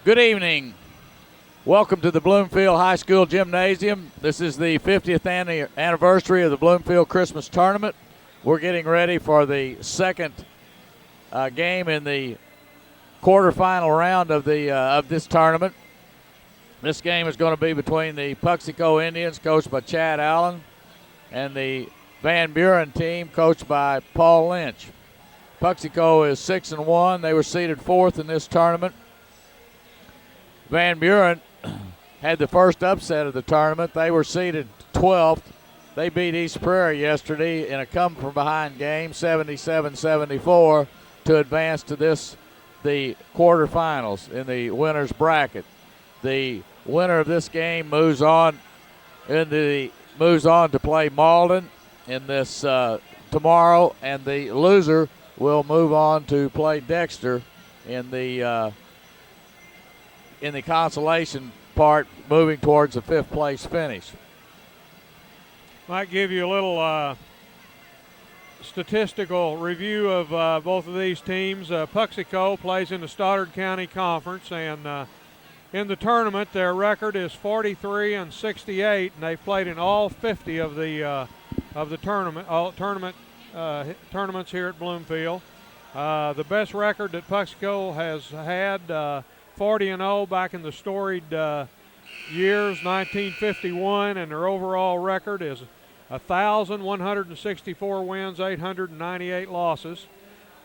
Good evening. Welcome to the Bloomfield High School Gymnasium. This is the 50th anniversary of the Bloomfield Christmas Tournament. We're getting ready for the second game in the quarterfinal round of this tournament. This game is going to be between the Puxico Indians, coached by Chad Allen, and the Van Buren team, coached by Paul Lynch. Puxico is 6-1. They were seeded fourth in this tournament. Van Buren had the first upset of the tournament. They were seeded 12th. They beat East Prairie yesterday in a come-from-behind game, 77-74, to advance to the quarterfinals in the winner's bracket. The winner of this game moves on to play Malden in this tomorrow, and the loser will move on to play Dexter in the consolation part, moving towards the fifth place finish. Might give you a little statistical review of both of these teams. Puxico plays in the Stoddard County Conference, and in the tournament their record is 43-68, and they've played in all 50 of the tournaments here at Bloomfield. The best record that Puxico has had, 40-0 back in the storied years, 1951, and their overall record is 1,164 wins, 898 losses.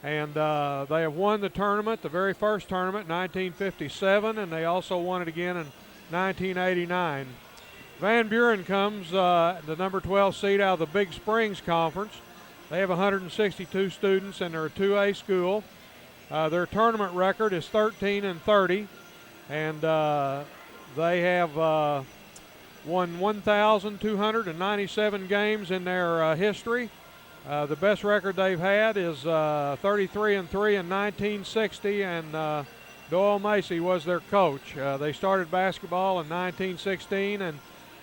And they have won the tournament, the very first tournament, 1957, and they also won it again in 1989. Van Buren comes the number 12 seed out of the Big Springs Conference. They have 162 students, and they're a 2A school. Their tournament record is 13-30, and they have won 1,297 games in their history. The best record they've had is 33-3 in 1960, and Doyle Macy was their coach. They started basketball in 1916, and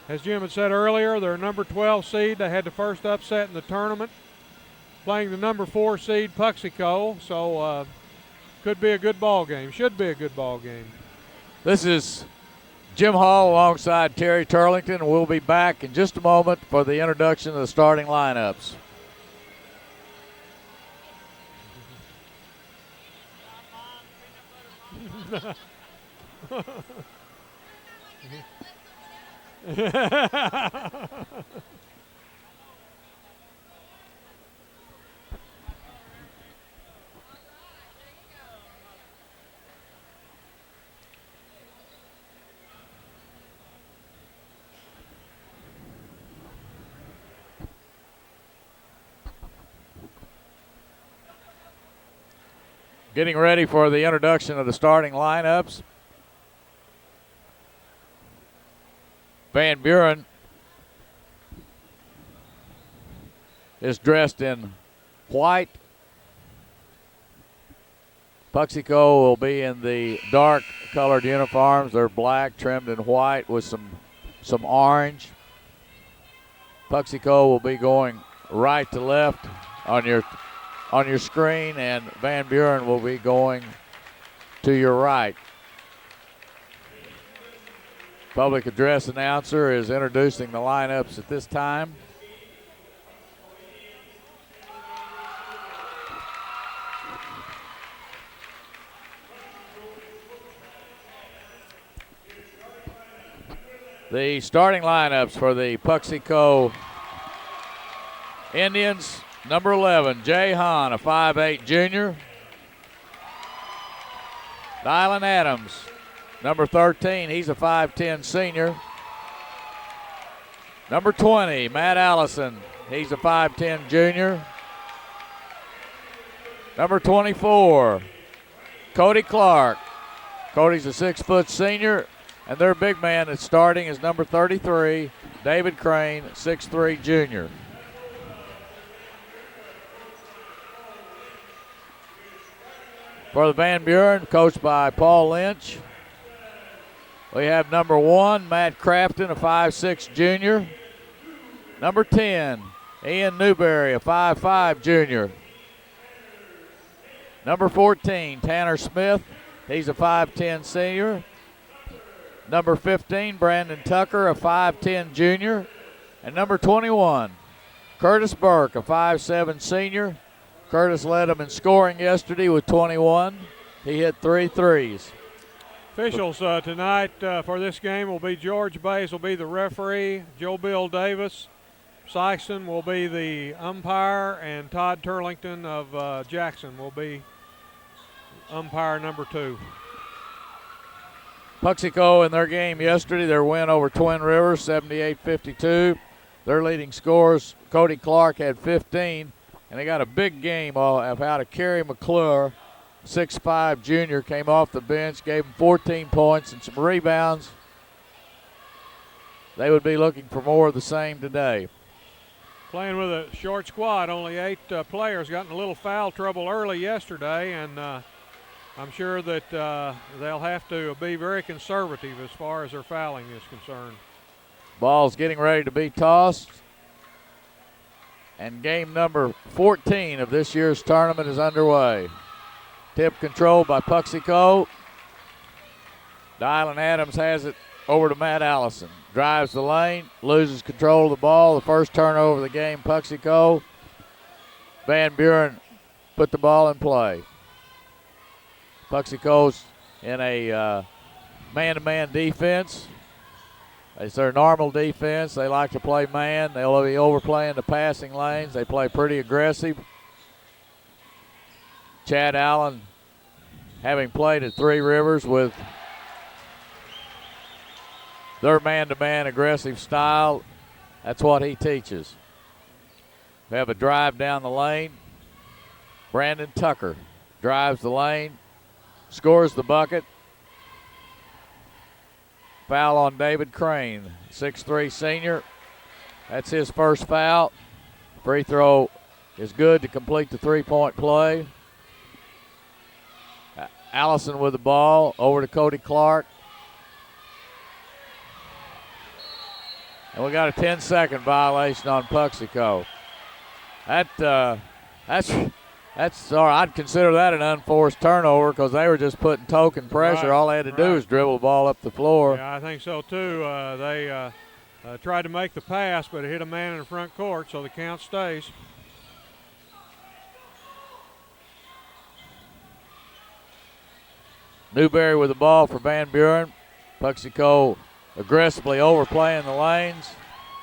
as Jim had said earlier, they're number 12 seed. They had the first upset in the tournament, playing the number 4 seed Puxico, so could be a good ball game. Should be a good ball game. This is Jim Hall alongside Terry Turlington. We'll be back in just a moment for the introduction of the starting lineups. Getting ready for the introduction of the starting lineups. Van Buren is dressed in white. Puxico will be in the dark colored uniforms. They're black, trimmed in white with some orange. Puxico will be going right to left on your screen, and Van Buren will be going to your right. Public address announcer is introducing the lineups at this time. The starting lineups for the Puxico Indians. Number 11, Jay Hahn, a 5'8 junior. Dylan Adams, number 13, he's a 5'10 senior. Number 20, Matt Allison, he's a 5'10 junior. Number 24, Cody Clark. Cody's a 6-foot senior, and their big man that's starting is number 33, David Crane, 6'3 junior. For the Van Buren, coached by Paul Lynch, we have number 1, Matt Crafton, a 5'6 junior. Number 10, Ian Newberry, a 5'5 junior. Number 14, Tanner Smith, He's a 5'10 senior. Number 15, Brandon Tucker, a 5'10 junior. And number 21, Curtis Burke, a 5'7 senior. Curtis led them in scoring yesterday with 21. He hit 3 threes. Officials tonight for this game will be George Bays will be the referee, Joe Bill Davis, Sykeston will be the umpire, and Todd Turlington of Jackson will be umpire number 2. Puxico in their game yesterday, their win over Twin Rivers, 78-52. Their leading scorers, Cody Clark had 15, and they got a big game out of Kerry McClure, 6'5 junior, came off the bench, gave him 14 points and some rebounds. They would be looking for more of the same today. Playing with a short squad, only 8 players, got in a little foul trouble early yesterday, and I'm sure that they'll have to be very conservative as far as their fouling is concerned. Ball's getting ready to be tossed. And game number 14 of this year's tournament is underway. Tip controlled by Puxico. Dylan Adams has it over to Matt Allison. Drives the lane, loses control of the ball. The first turnover of the game, Puxico. Van Buren put the ball in play. Puxico's in a man-to-man defense. It's their normal defense. They like to play man. They'll be overplaying the passing lanes. They play pretty aggressive. Chad Allen, having played at Three Rivers with their man-to-man aggressive style, that's what he teaches. We have a drive down the lane. Brandon Tucker drives the lane, scores the bucket. Foul on David Crane, 6'3 senior. That's his first foul. Free throw is good to complete the three-point play. Allison with the ball, over to Cody Clark. And we got a 10-second violation on Puxico. That's all right. I'd consider that an unforced turnover because they were just putting token pressure. Right, all they had to do was dribble the ball up the floor. Yeah, I think so too. They tried to make the pass, but it hit a man in the front court, so the count stays. Newberry with the ball for Van Buren. Puxico aggressively overplaying the lanes.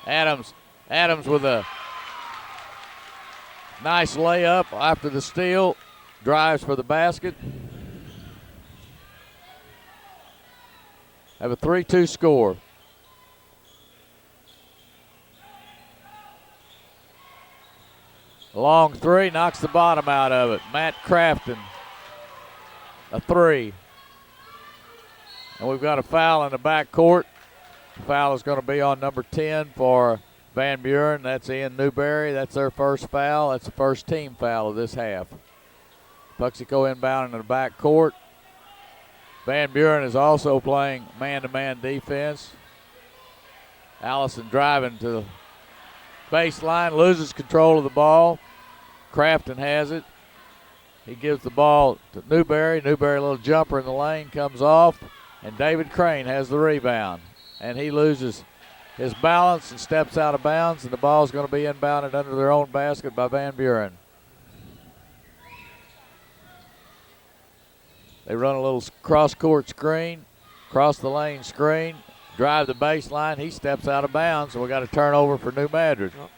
Adams with a nice layup after the steal. Drives for the basket. Have a 3-2 score. A long three, knocks the bottom out of it. Matt Crafton, a 3. And we've got a foul in the backcourt. The foul is going to be on number 10 for Van Buren. That's Ian Newberry. That's their first foul. That's the first team foul of this half. Puxico inbound in the backcourt. Van Buren is also playing man-to-man defense. Allison driving to the baseline, loses control of the ball. Crafton has it. He gives the ball to Newberry. Newberry, a little jumper in the lane, comes off. And David Crane has the rebound. And he loses his balance and steps out of bounds, and the ball is going to be inbounded under their own basket by Van Buren. They run a little cross-court screen, cross the lane screen, drive the baseline. He steps out of bounds, and we got a turnover for New Madrid. Oh.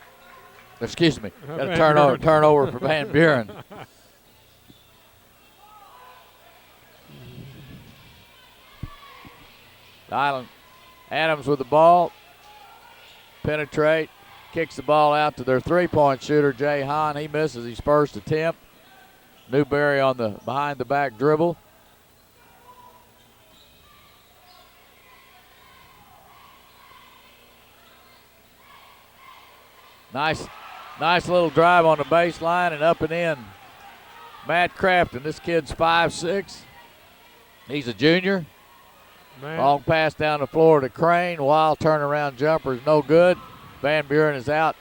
Excuse me, got a turnover for Van Buren. Island Adams with the ball. Penetrate. Kicks the ball out to their three-point shooter, Jay Hahn. He misses his first attempt. Newberry on the behind-the-back dribble. Nice little drive on the baseline and up and in. Matt Crafton, this kid's 5'6". He's a junior. Man. Long pass down the floor to Crane. Wild turnaround jumper is no good. Van Buren is out.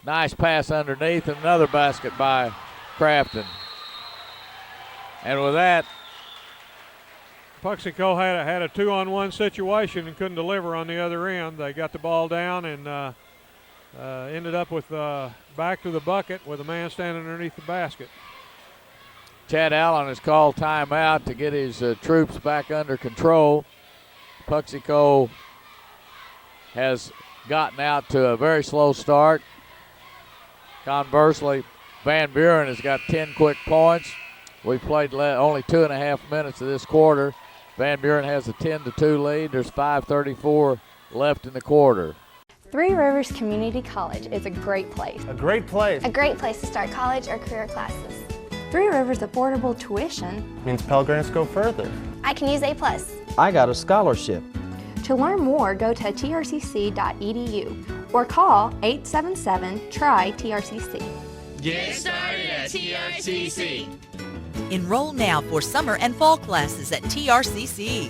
Nice pass underneath and another basket by Crafton. And with that, Puxico had a 2-on-1 situation and couldn't deliver on the other end. They got the ball down and ended up with back to the bucket with a man standing underneath the basket. Chad Allen has called timeout to get his troops back under control. Puxico has gotten out to a very slow start. Conversely, Van Buren has got 10 quick points. We played only 2.5 minutes of this quarter. Van Buren has a 10-2 lead. There's 5:34 left in the quarter. Three Rivers Community College is a great place. A great place. A great place to start college or career classes. Three Rivers affordable tuition Means Pell Grants go further. I can use A+. I got a scholarship. To learn more, go to trcc.edu or call 877-TRY-TRCC. Get started at TRCC. Enroll now for summer and fall classes at TRCC.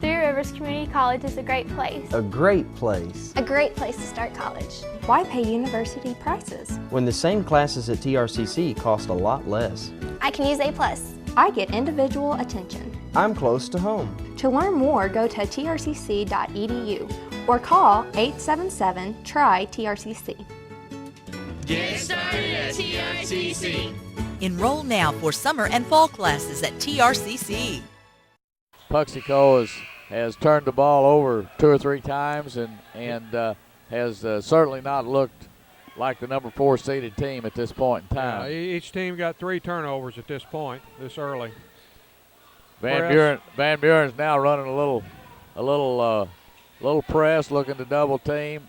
Three Rivers Community College is a great place. A great place. A great place to start college. Why pay university prices? When the same classes at TRCC cost a lot less. I can use A+. I get individual attention. I'm close to home. To learn more, go to trcc.edu or call 877-TRY-TRCC. Get started at TRCC. Enroll now for summer and fall classes at TRCC. Puxico has turned the ball over 2 or 3 times and has certainly not looked like the number 4 seeded team at this point in time. Each team got 3 turnovers at this point, this early. Van Buren's now running a little press, looking to double team.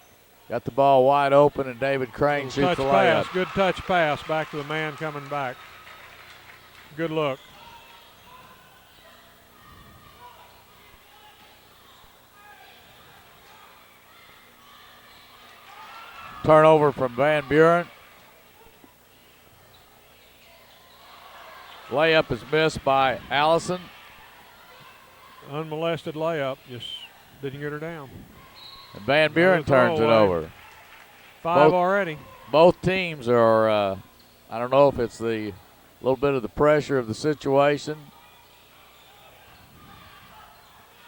Got the ball wide open, and David Crane shoots the layup. Good touch pass back to the man coming back. Good look. Turnover from Van Buren. Layup is missed by Allison. Unmolested layup, just didn't get her down. And Van Buren turns it over. 5 already. Both teams are, I don't know if it's the little bit of the pressure of the situation.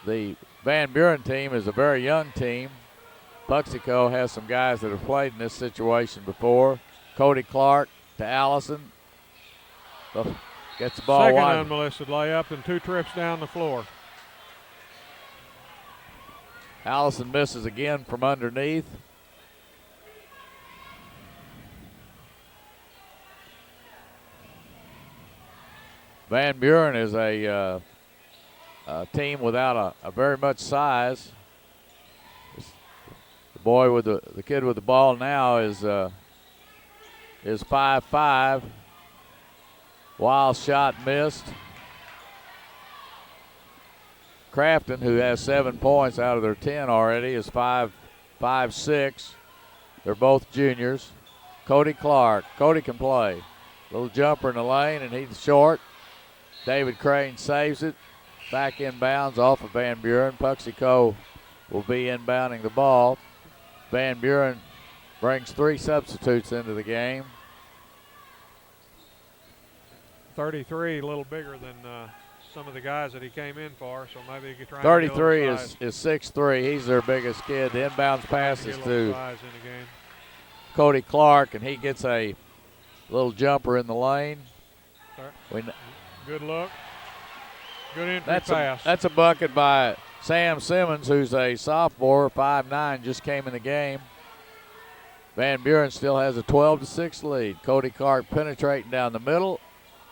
The Van Buren team is a very young team. Puxico has some guys that have played in this situation before. Cody Clark to Allison. Gets the ball Second wide. unmolested layup and 2 trips down the floor. Allison misses again from underneath. Van Buren is a team without a very much size. The boy with the kid with the ball now is 5'5". Wild shot missed. Crafton, who has 7 points out of their 10 already, is 5'6". They're both juniors. Cody Clark. Cody can play. Little jumper in the lane, and he's short. David Crane saves it. Back inbounds off of Van Buren. Puxico will be inbounding the ball. Van Buren brings 3 substitutes into the game. 33, a little bigger than some of the guys that he came in for, so maybe he could try. 33 is 6'3". He's their biggest kid. The inbounds passes to Cody Clark, and he gets a little jumper in the lane. Good look. Good entry pass. That's a bucket by Sam Simmons, who's a sophomore, 5'9", just came in the game. Van Buren still has a 12-6 lead. Cody Clark penetrating down the middle.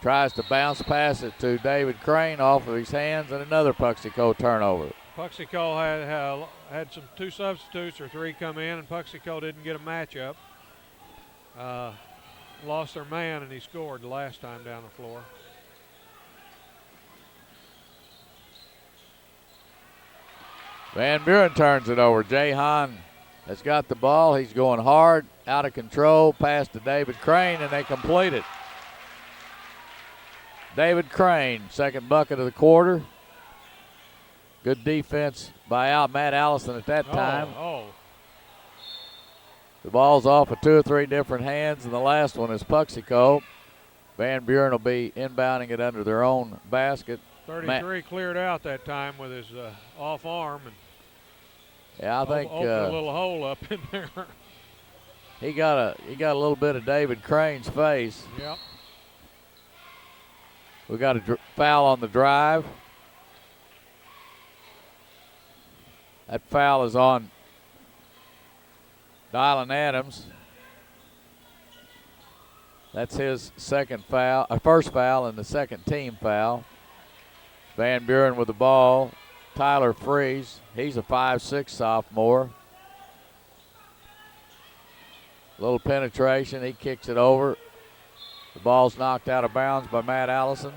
Tries to bounce pass it to David Crane off of his hands, and another Puxico turnover. Puxico had some 2 substitutes or 3 come in, and Puxico didn't get a matchup. Lost their man, and he scored the last time down the floor. Van Buren turns it over. Jay Hahn has got the ball. He's going hard, out of control, pass to David Crane, and they complete it. David Crane, second bucket of the quarter. Good defense by Matt Allison at that time. The ball's off of 2 or 3 different hands, and the last one is Puxico. Van Buren will be inbounding it under their own basket. 33 cleared out that time with his off arm. And yeah, I think opened a little hole up in there. he got a little bit of David Crane's face. Yep. We got a foul on the drive. That foul is on Dylan Adams. That's his first foul and the second team foul. Van Buren with the ball. Tyler Freeze, he's a 5'6" sophomore. Little penetration, he kicks it over. The ball's knocked out of bounds by Matt Allison.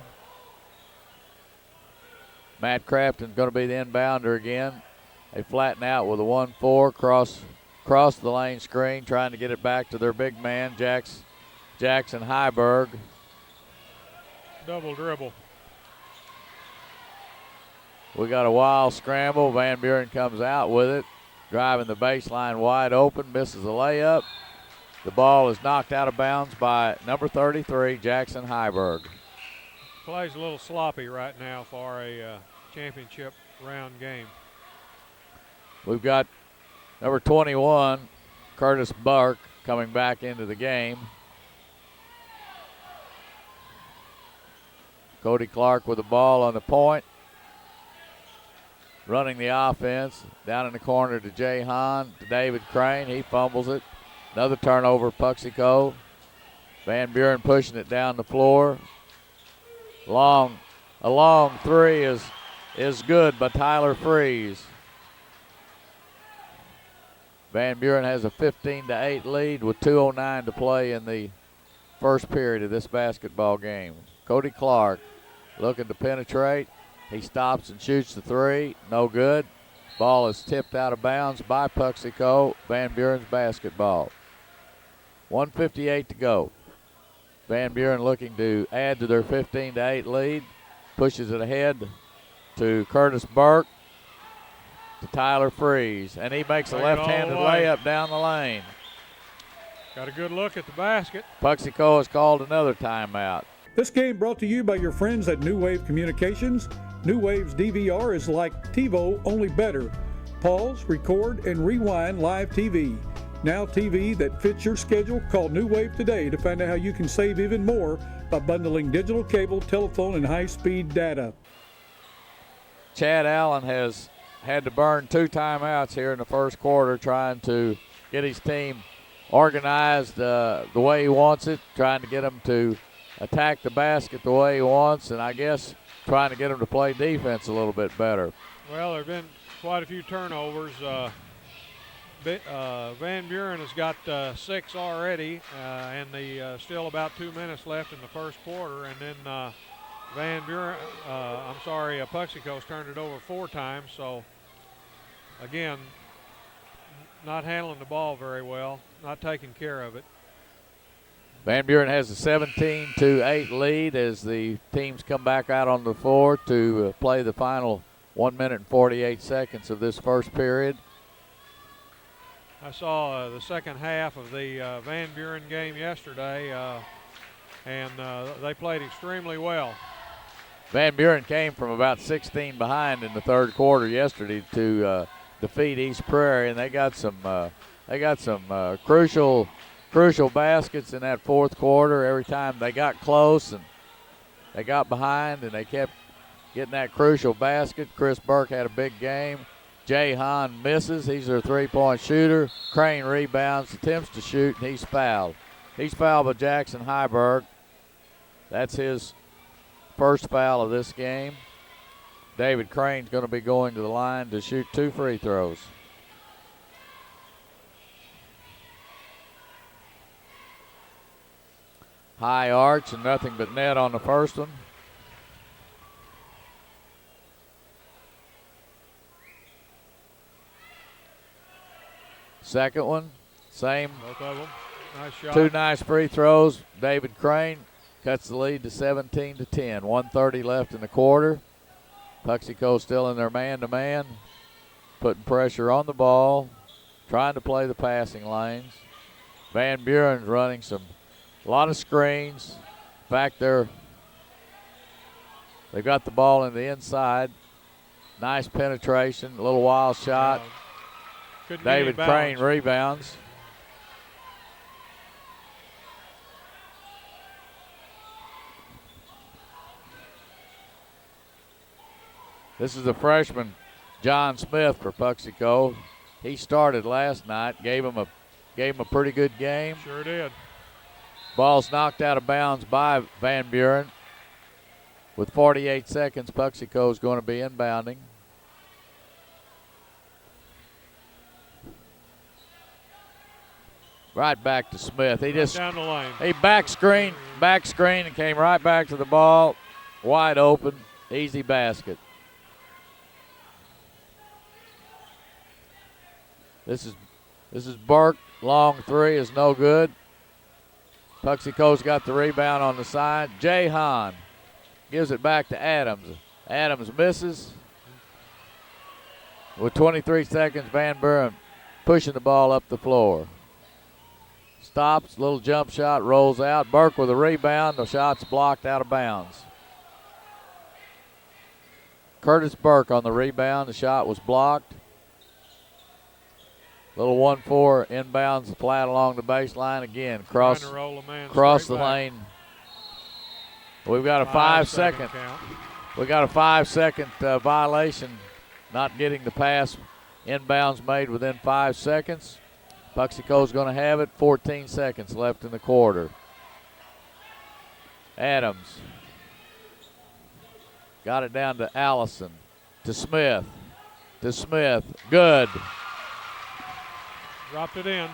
Matt Crafton's going to be the inbounder again. They flatten out with a 1-4 cross the lane screen, trying to get it back to their big man, Jackson Heiberg. Double dribble. We got a wild scramble. Van Buren comes out with it, driving the baseline wide open, misses a layup. The ball is knocked out of bounds by number 33, Jackson Heiberg. Plays a little sloppy right now for a championship round game. We've got number 21, Curtis Burke, coming back into the game. Cody Clark with the ball on the point. Running the offense. Down in the corner to Jay Hahn, to David Crane. He fumbles it. Another turnover, Puxico. Van Buren pushing it down the floor. A long three is good by Tyler Freeze. Van Buren has a 15-8 lead with 2:09 to play in the first period of this basketball game. Cody Clark looking to penetrate. He stops and shoots the three. No good. Ball is tipped out of bounds by Puxico. Van Buren's basketball. 1:58 to go. Van Buren looking to add to their 15-8 lead. Pushes it ahead to Curtis Burke, to Tyler Freeze, and he makes a left-handed layup down the lane. Got a good look at the basket. Puxico has called another timeout. This game brought to you by your friends at New Wave Communications. New Wave's DVR is like TiVo, only better. Pause, record, and rewind live TV. Now TV that fits your schedule. Call New Wave today to find out how you can save even more by bundling digital cable, telephone, and high-speed data. Chad Allen has had to burn 2 timeouts here in the first quarter, trying to get his team organized the way he wants it, trying to get them to attack the basket the way he wants, and I guess trying to get them to play defense a little bit better. Well, there have been quite a few turnovers. Van Buren has got 6 already, and still about 2 minutes left in the first quarter, and then Puxico's turned it over 4 times, so again, not handling the ball very well, not taking care of it. Van Buren has a 17-8 lead as the teams come back out on the floor to play the final 1 minute and 48 seconds of this first period. I saw the second half of the Van Buren game yesterday, and they played extremely well. Van Buren came from about 16 behind in the third quarter yesterday to defeat East Prairie, and they got some crucial baskets in that fourth quarter. Every time they got close and they got behind, and they kept getting that crucial basket. Chris Burke had a big game. Jay Hahn misses. He's their three-point shooter. Crane rebounds, attempts to shoot, and he's fouled. He's fouled by Jackson Heiberg. That's his first foul of this game. David Crane's going to be going to the line to shoot 2 free throws. High arch and nothing but net on the first one. Second one, same. Both of them. Nice shot. 2 nice free throws. David Crane cuts the lead to 17-10. 1:30 left in the quarter. Puxico still in their man-to-man, putting pressure on the ball, trying to play the passing lanes. Van Buren's running a lot of screens. Back there, they got the ball in the inside. Nice penetration, a little wild shot. David Crane rebounds. This is the freshman, John Smith, for Puxico. He started last night, gave him a pretty good game. Sure did. Ball's knocked out of bounds by Van Buren. With 48 seconds, Puxico is going to be inbounding. Right back to Smith. He just down the lane. He back screen and came right back to the ball. Wide open, easy basket. This is Burke. Long three is no good. Puxico's got the rebound on the side. Jay Hahn gives it back to Adams. Adams misses. With 23 seconds, Van Buren pushing the ball up the floor. Stops, little jump shot, rolls out. Burke with a rebound. The shot's blocked out of bounds. Curtis Burke on the rebound. The shot was blocked. Little 1-4 inbounds flat along the baseline again. Cross the lane. We've got a 5 second. We got a 5 second violation. Not getting the pass. Inbounds made within 5 seconds. Puxico's going to have it. 14 seconds left in the quarter. Adams got it down to Allison. To Smith. Good. Dropped it in.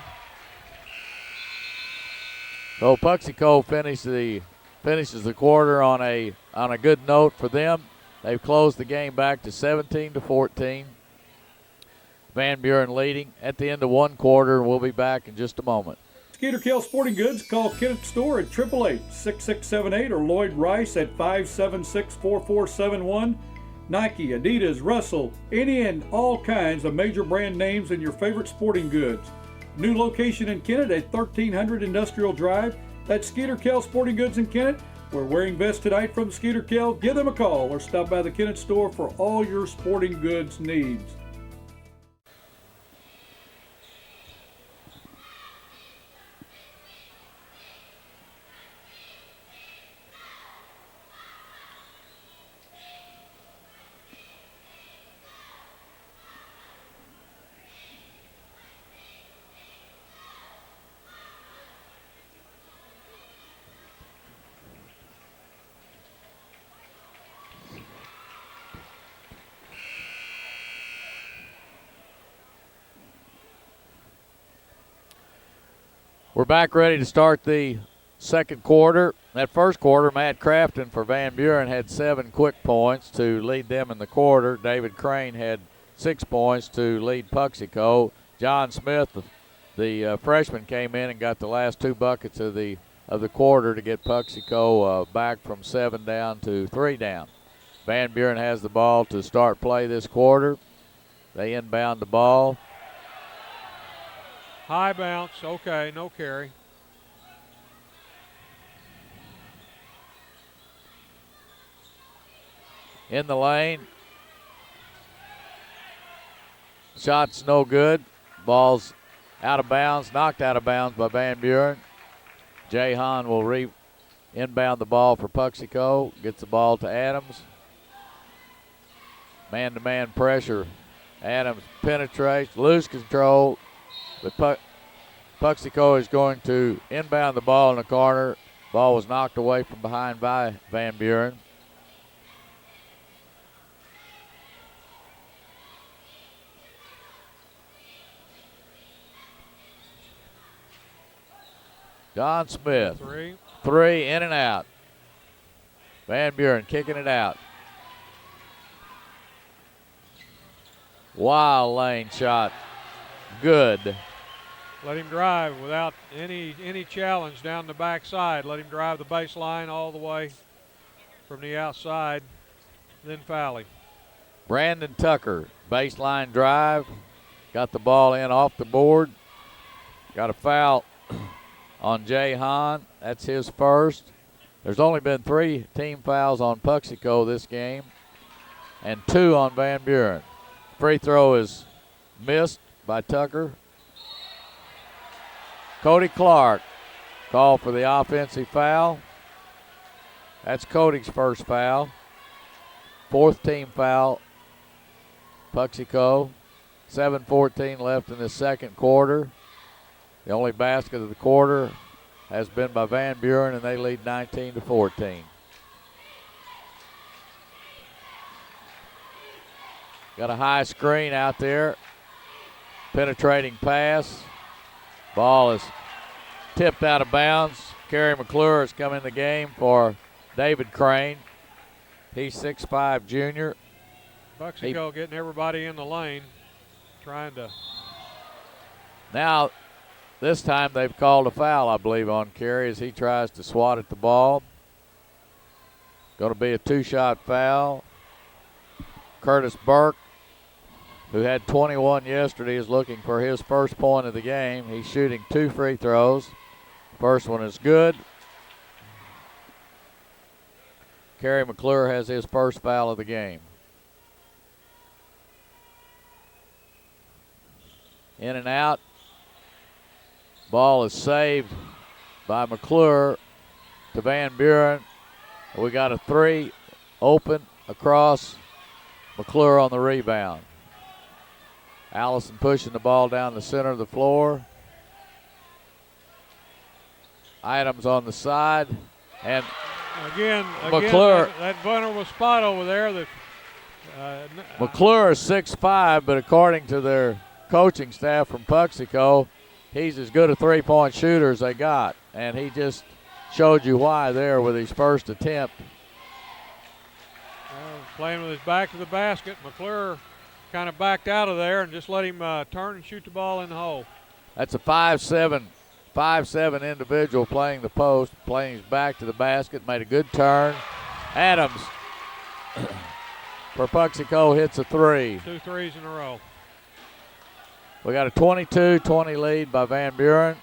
So Puxico finishes the quarter on a good note for them. They've closed the game back to 17-14. Van Buren leading at the end of one quarter. We'll be back in just a moment. Skeeter-Kell Sporting Goods. Call Kenneth Store at 888-6678 or Lloyd Rice at 576-4471. Nike, Adidas, Russell, any and all kinds of major brand names and your favorite sporting goods. New location in Kennett at 1300 Industrial Drive. That's Skeeter-Kell Sporting Goods in Kennett. We're wearing vests tonight from Skeeter-Kell. Give them a call or stop by the Kennett store for all your sporting goods needs. We're back ready to start the second quarter. That first quarter, Matt Crafton for Van Buren had 7 quick points to lead them in the quarter. David Crane had 6 points to lead Puxico. John Smith, the freshman, came in and got the last 2 buckets of the quarter to get Puxico back from 7 down to 3 down. Van Buren has the ball to start play this quarter. They inbound the ball. High bounce, okay, no carry. In the lane. Shot's no good. Ball's out of bounds, knocked out of bounds by Van Buren. Jay Hahn will inbound the ball for Puxico. Gets the ball to Adams. Man-to-man pressure. Adams penetrates, loose control. But Puxico is going to inbound the ball in the corner. Ball was knocked away from behind by Van Buren. John Smith. Three in and out. Van Buren kicking it out. Wild lane shot. Good. Let him drive without any challenge down the backside. Let him drive the baseline all the way from the outside, then foul him. Brandon Tucker, baseline drive. Got the ball in off the board. Got a foul on Jay Hahn. That's his first. There's only been 3 team fouls on Puxico this game and 2 on Van Buren. Free throw is missed by Tucker. Cody Clark called for the offensive foul. That's Cody's first foul. 4th team foul, Puxico. 7:14 left in the second quarter. The only basket of the quarter has been by Van Buren, and they lead 19-14. Got a high screen out there. Penetrating pass. Ball is tipped out of bounds. Kerry McClure has come in the game for David Crane. He's 6'5", junior. Puxico getting everybody in the lane, trying to. Now, this time they've called a foul, I believe, on Kerry as he tries to swat at the ball. Going to be a 2-shot foul. Curtis Burke, who had 21 yesterday, is looking for his first point of the game. He's shooting 2 free throws. First one is good. Kerry McClure has his first foul of the game. In and out. Ball is saved by McClure to Van Buren. We got a 3 open across. McClure on the rebound. Allison pushing the ball down the center of the floor. Items on the side. And Again, McClure. that vulnerable spot over there. That McClure is 6'5", but according to their coaching staff from Puxico, he's as good a three-point shooter as they got. And he just showed you why there with his first attempt. Playing with his back to the basket. McClure kind of backed out of there and just let him turn and shoot the ball in the hole. That's a 5'7" individual playing the post, playing his back to the basket, made a good turn. Adams for Puxico hits a 3. 2 threes in a row. We got a 22-20 lead by Van Buren.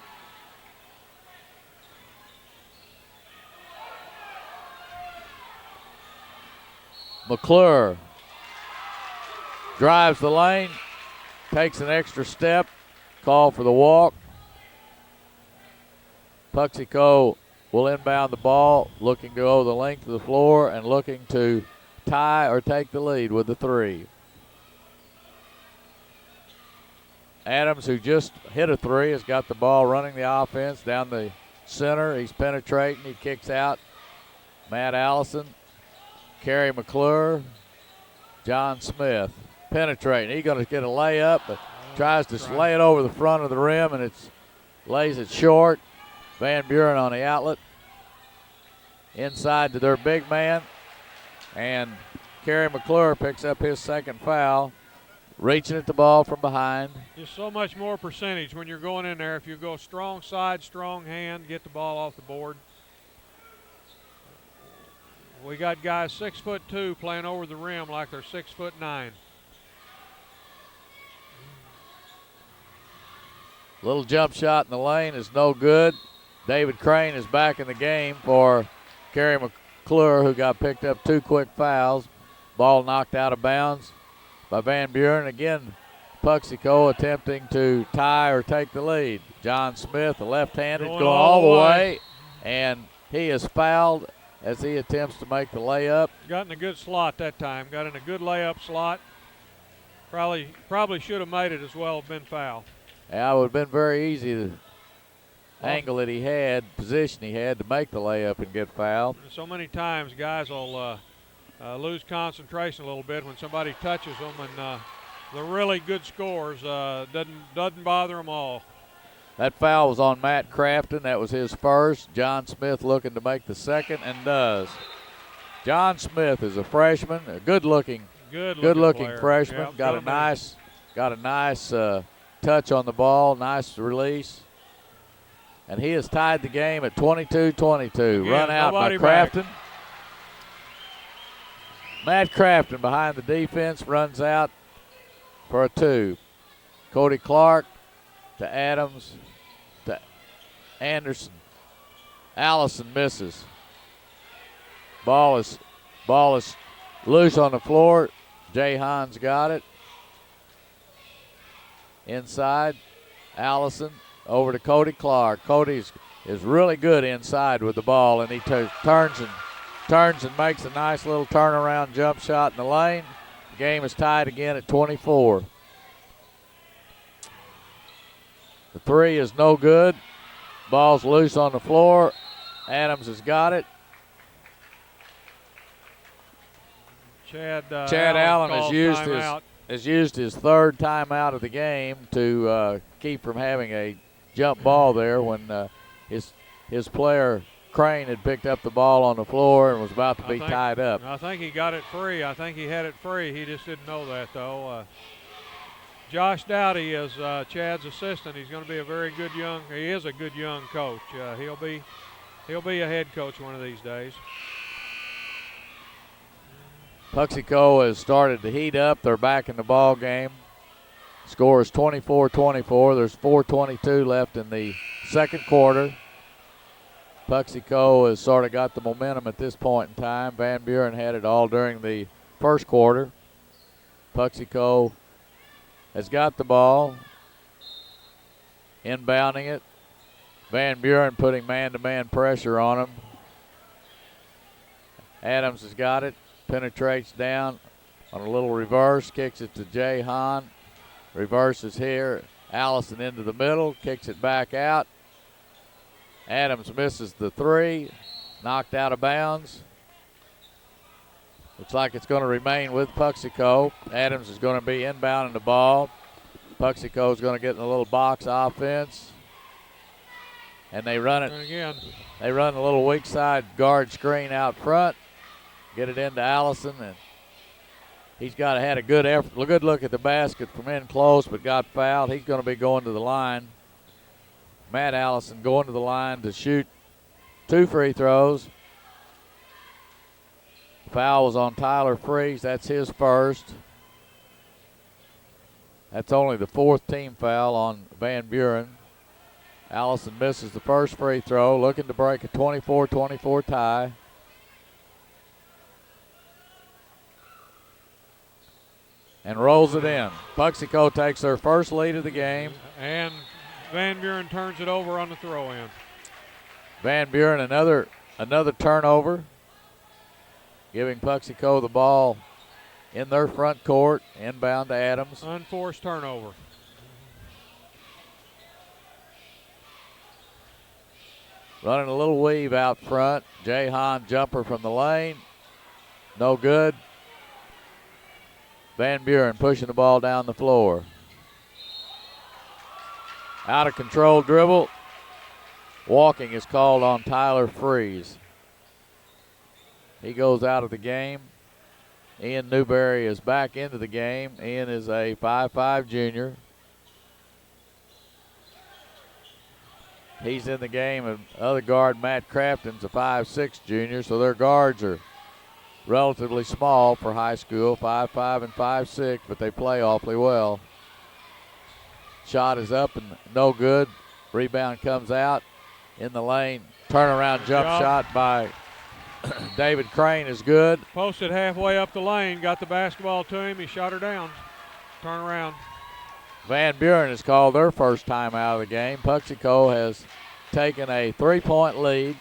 McClure drives the lane, takes an extra step, call for the walk. Puxico will inbound the ball, looking to go the length of the floor and looking to tie or take the lead with the 3. Adams, who just hit a 3, has got the ball running the offense down the center. He's penetrating. He kicks out. Matt Allison, Kerry McClure, John Smith penetrating. He's going to get a layup, but tries to lay it over the front of the rim, and lays it short. Van Buren on the outlet. Inside to their big man. And Kerry McClure picks up his second foul. Reaching at the ball from behind. Just so much more percentage when you're going in there. If you go strong side, strong hand, get the ball off the board. We got guys 6'2" playing over the rim like they're 6'9". Little jump shot in the lane is no good. David Crane is back in the game for Kerry McClure, who got picked up 2 quick fouls. Ball knocked out of bounds by Van Buren. Again, Puxico attempting to tie or take the lead. John Smith, the left-handed, going all the way. And he is fouled as he attempts to make the layup. Got in a good slot that time. Got in a good layup slot. Probably should have made it as well, been fouled. Yeah, it would have been very easy to angle that he had, position he had to make the layup and get fouled. So many times guys will lose concentration a little bit when somebody touches them, and the really good scores doesn't bother them all. That foul was on Matt Crafton. That was his first. John Smith looking to make the second, and does. John Smith is a freshman, a good-looking freshman. Yep, got a nice touch on the ball, nice release. And he has tied the game at 22-22. Run out by Crafton. Matt Crafton behind the defense runs out for a 2. Cody Clark to Adams Anderson. Allison misses. Ball is loose on the floor. Jay Hahn's got it. Inside, Allison over to Cody Clark. Cody's is really good inside with the ball, and he turns and makes a nice little turnaround jump shot in the lane. The game is tied again at 24. The three is no good. Ball's loose on the floor. Adams has got it. Chad Allen has used his third timeout of the game to keep from having a jump ball there when his player Crane had picked up the ball on the floor and was about to be tied up. I think he got it free. I think he had it free. He just didn't know that, though. Josh Dowdy is Chad's assistant. He's going to be a very good he is a good young coach. He'll be a head coach one of these days. Puxico has started to heat up. They're back in the ball game. Score is 24-24. There's 4:22 left in the second quarter. Puxico has sort of got the momentum at this point in time. Van Buren had it all during the first quarter. Puxico has got the ball, inbounding it. Van Buren putting man-to-man pressure on him. Adams has got it, penetrates down on a little reverse, kicks it to Jay Hahn. Reverses here. Allison into the middle, kicks it back out. Adams misses the three, knocked out of bounds. Looks like it's going to remain with Puxico. Adams is going to be inbounding the ball. Puxico is going to get in a little box offense. And they run it. Again. They run a little weak side guard screen out front. Get it into Allison, and he's had a good look at the basket from in close, but got fouled. He's going to be going to the line. Matt Allison going to the line to shoot 2 free throws. Foul was on Tyler Freeze. That's his first. That's only the 4th team foul on Van Buren. Allison misses the first free throw, looking to break a 24-24 tie. And rolls it in. Puxico takes their first lead of the game. And Van Buren turns it over on the throw-in. Van Buren another turnover, giving Puxico the ball in their front court, inbound to Adams. Unforced turnover. Running a little weave out front. Jay Hahn jumper from the lane. No good. Van Buren pushing the ball down the floor. Out of control dribble. Walking is called on Tyler Freeze. He goes out of the game. Ian Newberry is back into the game. Ian is a 5'5" junior. He's in the game, and other guard Matt Crafton's a 5'6" junior, so their guards are relatively small for high school, 5'5" and 5'6", but they play awfully well. Shot is up and no good. Rebound comes out in the lane. Turnaround jump shot by David Crane is good. Posted halfway up the lane, got the basketball to him. He shot her down. Turn around. Van Buren has called their first time out of the game. Puxico has taken a 3-point lead.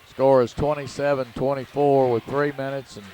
Score is 27-24 with 3 minutes and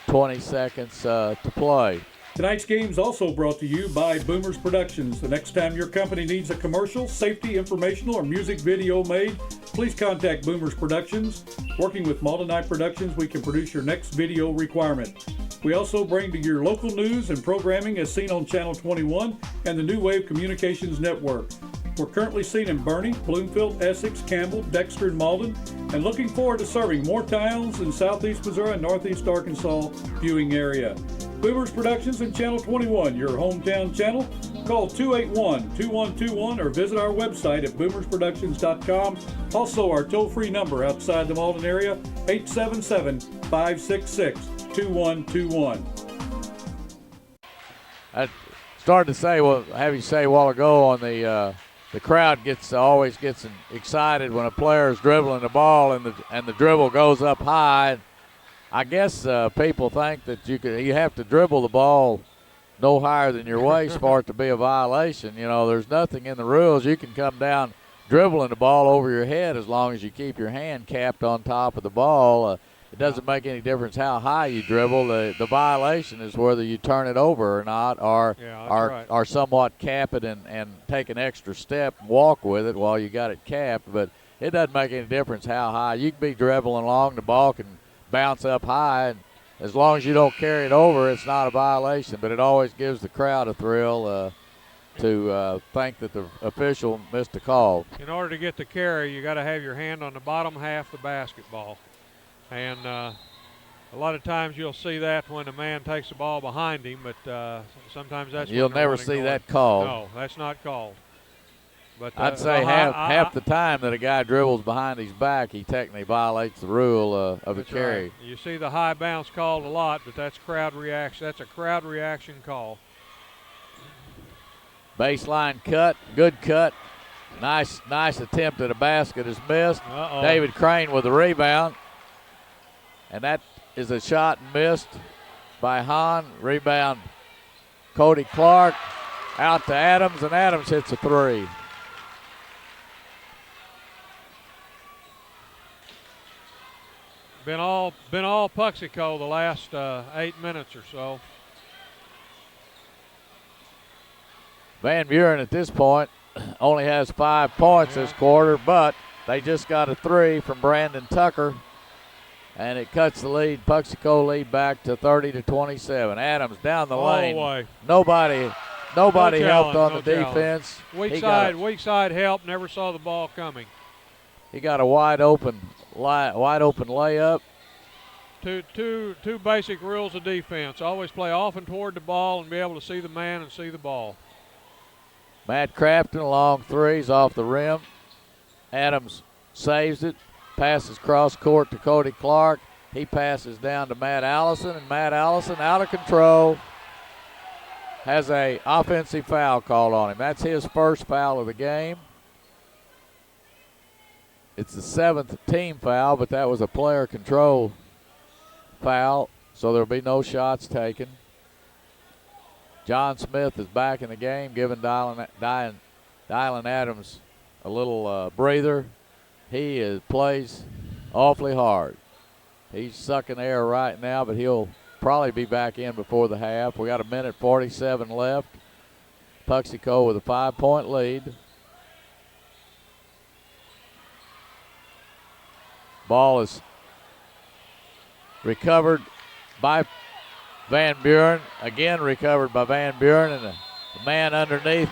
20 seconds to play. Tonight's game is also brought to you by Boomers Productions. The next time your company needs a commercial, safety, informational, or music video made, please contact Boomers Productions. Working with Maldenite Productions, we can produce your next video requirement. We also bring to your local news and programming as seen on Channel 21 and the New Wave Communications Network. We're currently seen in Bernie, Bloomfield, Essex, Campbell, Dexter, and Malden, and looking forward to serving more towns in Southeast Missouri and Northeast Arkansas viewing area. Boomers Productions and Channel 21, your hometown channel. Call 281-2121 or visit our website at boomersproductions.com. Also, our toll-free number outside the Malden area, 877-566-2121. I started to say, have you say a while ago on the the crowd always gets excited when a player is dribbling the ball and the dribble goes up high. I guess people think that you have to dribble the ball no higher than your waist for it to be a violation. You know, there's nothing in the rules. You can come down dribbling the ball over your head as long as you keep your hand capped on top of the ball. It doesn't make any difference how high you dribble. The violation is whether you turn it over or not, or somewhat cap it and take an extra step and walk with it while you got it capped. But it doesn't make any difference how high. You can be dribbling along, the ball can bounce up high, and as long as you don't carry it over, it's not a violation. But it always gives the crowd a thrill to think that the official missed a call. In order to get the carry, you got to have your hand on the bottom half of the basketball. And a lot of times you'll see that when a man takes the ball behind him, but sometimes that's you'll never see that called. No, that's not called. But I'd say half the time that a guy dribbles behind his back, he technically violates the rule of the carry. Right. You see the high bounce called a lot, but that's crowd reaction. That's a crowd reaction call. Baseline cut, good cut. Nice attempt at a basket is missed. Uh-oh. David Crane with the rebound. And that is a shot missed by Hahn. Rebound, Cody Clark. Out to Adams, and Adams hits a three. Been all Puxico the last 8 minutes or so. Van Buren at this point only has 5 points this quarter, but they just got a three from Brandon Tucker, and it cuts the lead. Puxico lead back to 30-27. Adams down the lane. Way. Nobody helped on the defense. Weak side help. Never saw the ball coming. He got a wide open layup. Two basic rules of defense. Always play off and toward the ball and be able to see the man and see the ball. Matt Crafton, long threes off the rim. Adams saves it, passes cross court to Cody Clark. He passes down to Matt Allison, and Matt Allison out of control. Has a offensive foul called on him. That's his first foul of the game. It's the 7th team foul, but that was a player control foul, so there'll be no shots taken. John Smith is back in the game, giving Dylan Adams a little breather. He plays awfully hard. He's sucking air right now, but he'll probably be back in before the half. We got 1:47 left. Puxico with a 5-point lead. Ball is recovered by Van Buren. Again recovered by Van Buren, and the man underneath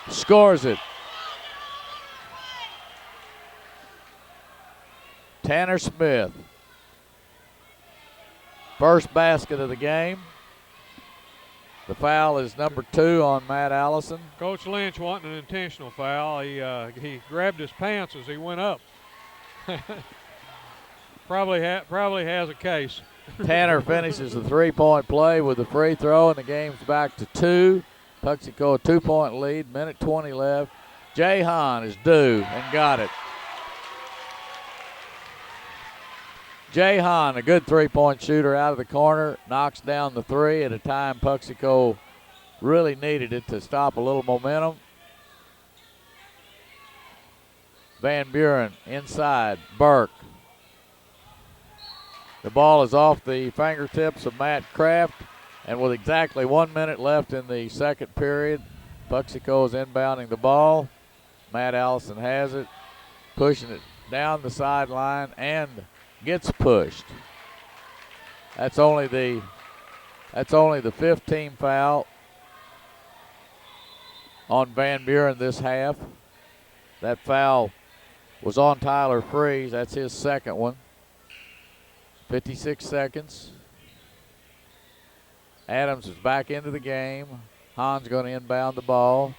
scores it. Tanner Smith. First basket of the game. The foul is number 2 on Matt Allison. Coach Lynch wanting an intentional foul. He grabbed his pants as he went up. Probably has a case. Tanner finishes the 3-point play with the free throw, and the game's back to 2. Puxico a 2-point lead, 1:20 left. Jay Hahn is due and got it. Jay Hahn, a good 3-point shooter out of the corner, knocks down the 3 at a time Puxico really needed it to stop a little momentum. Van Buren inside, Burke. The ball is off the fingertips of Matt Kraft, and with exactly 1 minute left in the second period, Puxico is inbounding the ball. Matt Allison has it, pushing it down the sideline and gets pushed. That's only the 5th team foul on Van Buren this half. That foul was on Tyler Freeze. That's his second one. 56 seconds. Adams is back into the game. Hahn's going to inbound the ball.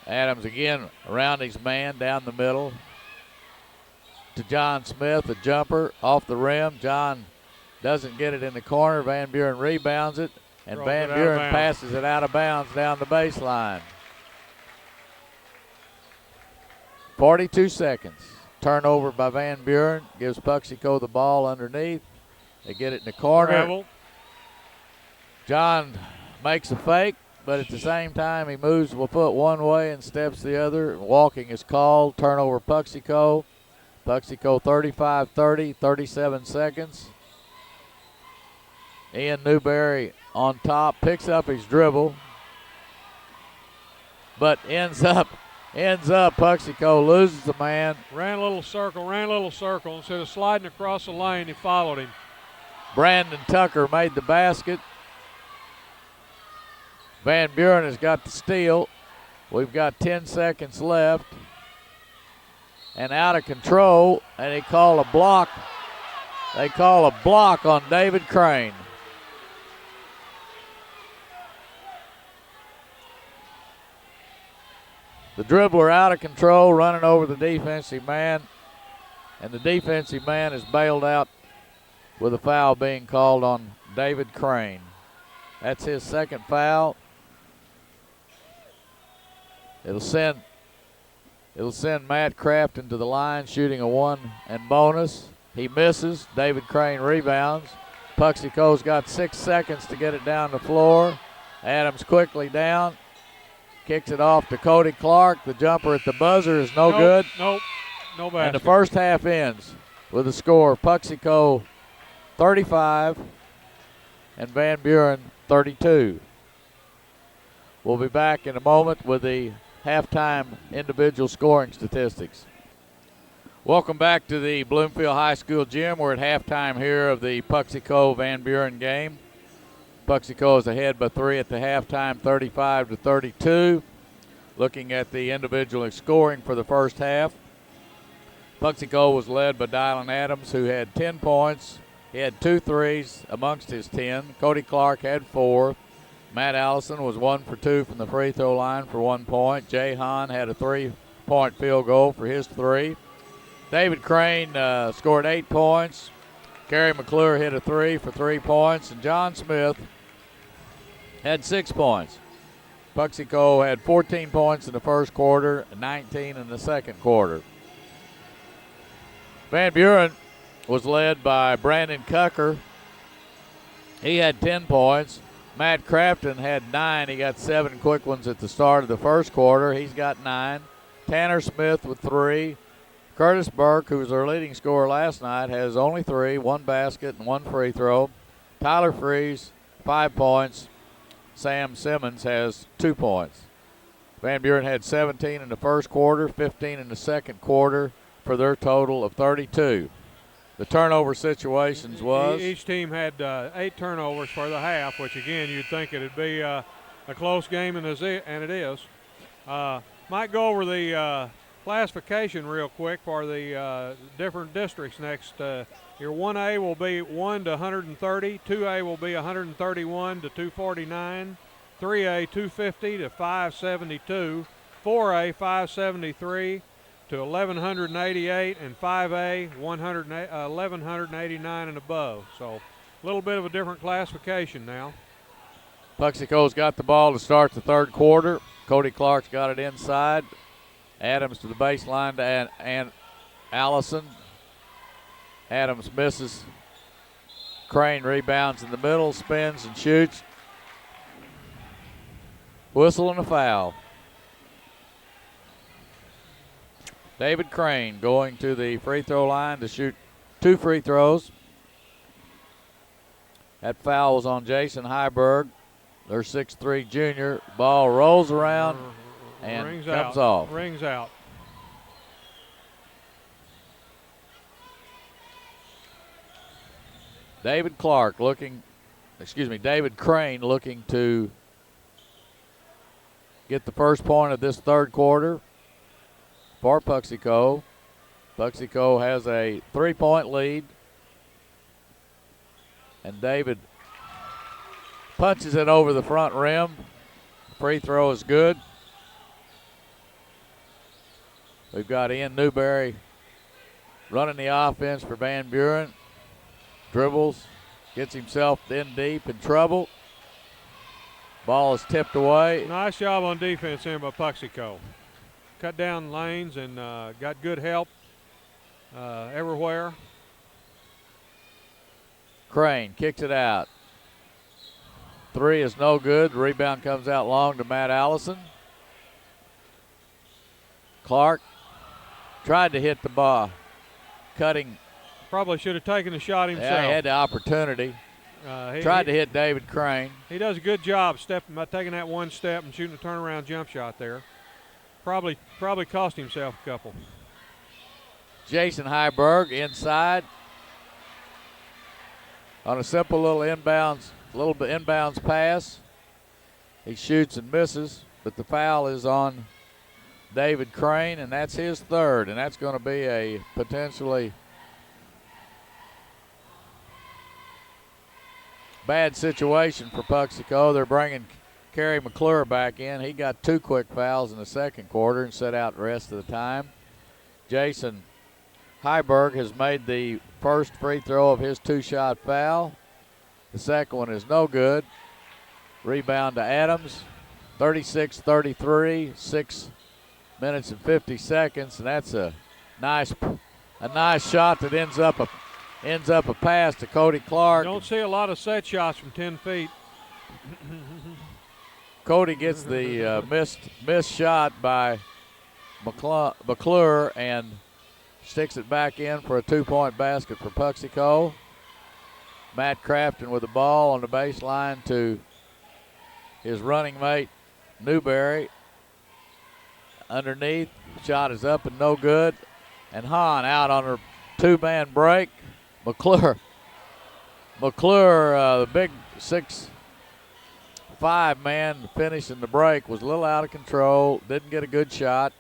Adams again around his man down the middle to John Smith, a jumper off the rim. John doesn't get it in the corner. Van Buren rebounds it. And Throws Van it out of Buren bounds. passes it out of bounds down the baseline. 42 seconds. Turnover by Van Buren. Gives Puxico the ball underneath. They get it in the corner. Travel. John makes a fake, but at the same time he moves a foot one way and steps the other. Walking is called. Turnover Puxico. Puxico 35-30, 37 seconds. Ian Newberry on top, picks up his dribble, but ends up, Puxico loses the man. Ran a little circle. Instead of sliding across the lane, he followed him. Brandon Tucker made the basket. Van Buren has got the steal. We've got 10 seconds left. And out of control, and they call a block. They call a block on David Crane. The dribbler out of control, running over the defensive man, and the defensive man is bailed out with a foul being called on David Crane. That's his second foul. It'll send Matt Kraft into the line, shooting a one and bonus. He misses. David Crane rebounds. Puxico's got 6 seconds to get it down the floor. Adams quickly down. Kicks it off to Cody Clark. The jumper at the buzzer is no good. No basket. And the first half ends with a score: Puxico 35 and Van Buren 32. We'll be back in a moment with the halftime individual scoring statistics. Welcome back to the Bloomfield High School gym. We're at halftime here of the Puxico-Van Buren game. Puxico is ahead by 3 at the halftime, 35-32. Looking at the individual scoring for the first half, Puxico was led by Dylan Adams, who had 10 points. He had 2 threes amongst his 10. Cody Clark had 4. Matt Allison was 1 for 2 from the free throw line for 1 point. Jay Hahn had a 3-point field goal for his 3. David Crane scored 8 points. Kerry McClure hit a 3 for 3 points. And John Smith had 6 points. Puxico had 14 points in the first quarter, 19 in the second quarter. Van Buren was led by Brandon Tucker. He had 10 points. Matt Crafton had 9. He got 7 quick ones at the start of the first quarter. He's got 9. Tanner Smith with 3. Curtis Burke, who was their leading scorer last night, has only 3, 1 basket and 1 free throw. Tyler Freese, 5 points. Sam Simmons has 2 points. Van Buren had 17 in the first quarter, 15 in the second quarter for their total of 32. The turnover situations was? Each team had 8 turnovers for the half, which again you'd think it'd be a close game, and it is. Might go over the classification real quick for the different districts next. Your 1A will be 1 to 130, 2A will be 131 to 249, 3A 250 to 572, 4A 573 to 1188, and 5A 1189 and above. So a little bit of a different classification now. Puxico's got the ball to start the third quarter. Cody Clark's got it inside. Adams to the baseline to Allison. Adams misses. Crane rebounds in the middle, spins and shoots. Whistle and a foul. David Crane going to the free throw line to shoot 2 free throws. That foul was on Jason Heiberg, their 6'3" junior. Ball rolls around and comes off. Rings out. David Crane looking to get the first point of this third quarter for Puxico. Puxico has a 3-point lead. And David punches it over the front rim. Free throw is good. We've got Ian Newberry running the offense for Van Buren. Dribbles, gets himself in deep in trouble. Ball is tipped away. Nice job on defense here by Puxico. Cut down lanes and got good help everywhere. Crane kicks it out. 3 is no good. The rebound comes out long to Matt Allison. Clark tried to hit the ball. Cutting. Probably should have taken the shot himself. Yeah, he had the opportunity. Tried to hit David Crane. He does a good job stepping by taking that one step and shooting a turnaround jump shot there. Probably cost himself a couple. Jason Heiberg inside on a simple little inbounds pass. He shoots and misses, but the foul is on David Crane, and that's his third, and that's going to be a potentially bad situation for Puxico. They're bringing Kerry McClure back in. He got 2 quick fouls in the second quarter and set out the rest of the time. Jason Heiberg has made the first free throw of his 2-shot foul. The second one is no good. Rebound to Adams. 36-33, 6 minutes and 50 seconds, and that's a nice shot that ends up a pass to Cody Clark. You don't see a lot of set shots from 10 feet. Cody gets the missed shot by McClure and sticks it back in for a 2-point basket for Puxico. Matt Crafton with the ball on the baseline to his running mate Newberry. Underneath, shot is up and no good. And Hahn out on her 2-man break. McClure, the big 6'5" man finishing the break, was a little out of control. Didn't get a good shot.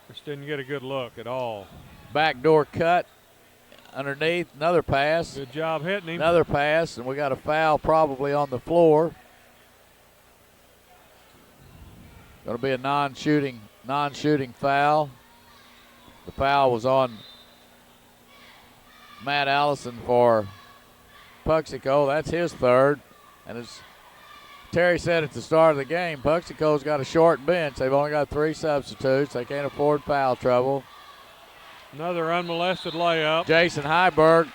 Just didn't get a good look at all. Backdoor cut underneath, another pass. Good job hitting him. Another pass, and we got a foul probably on the floor. Going to be a non-shooting foul. The foul was on Matt Allison for Puxico. That's his third. And as Terry said at the start of the game, Puxico's got a short bench. They've only got 3 substitutes. They can't afford foul trouble. Another unmolested layup. Jason Heiberg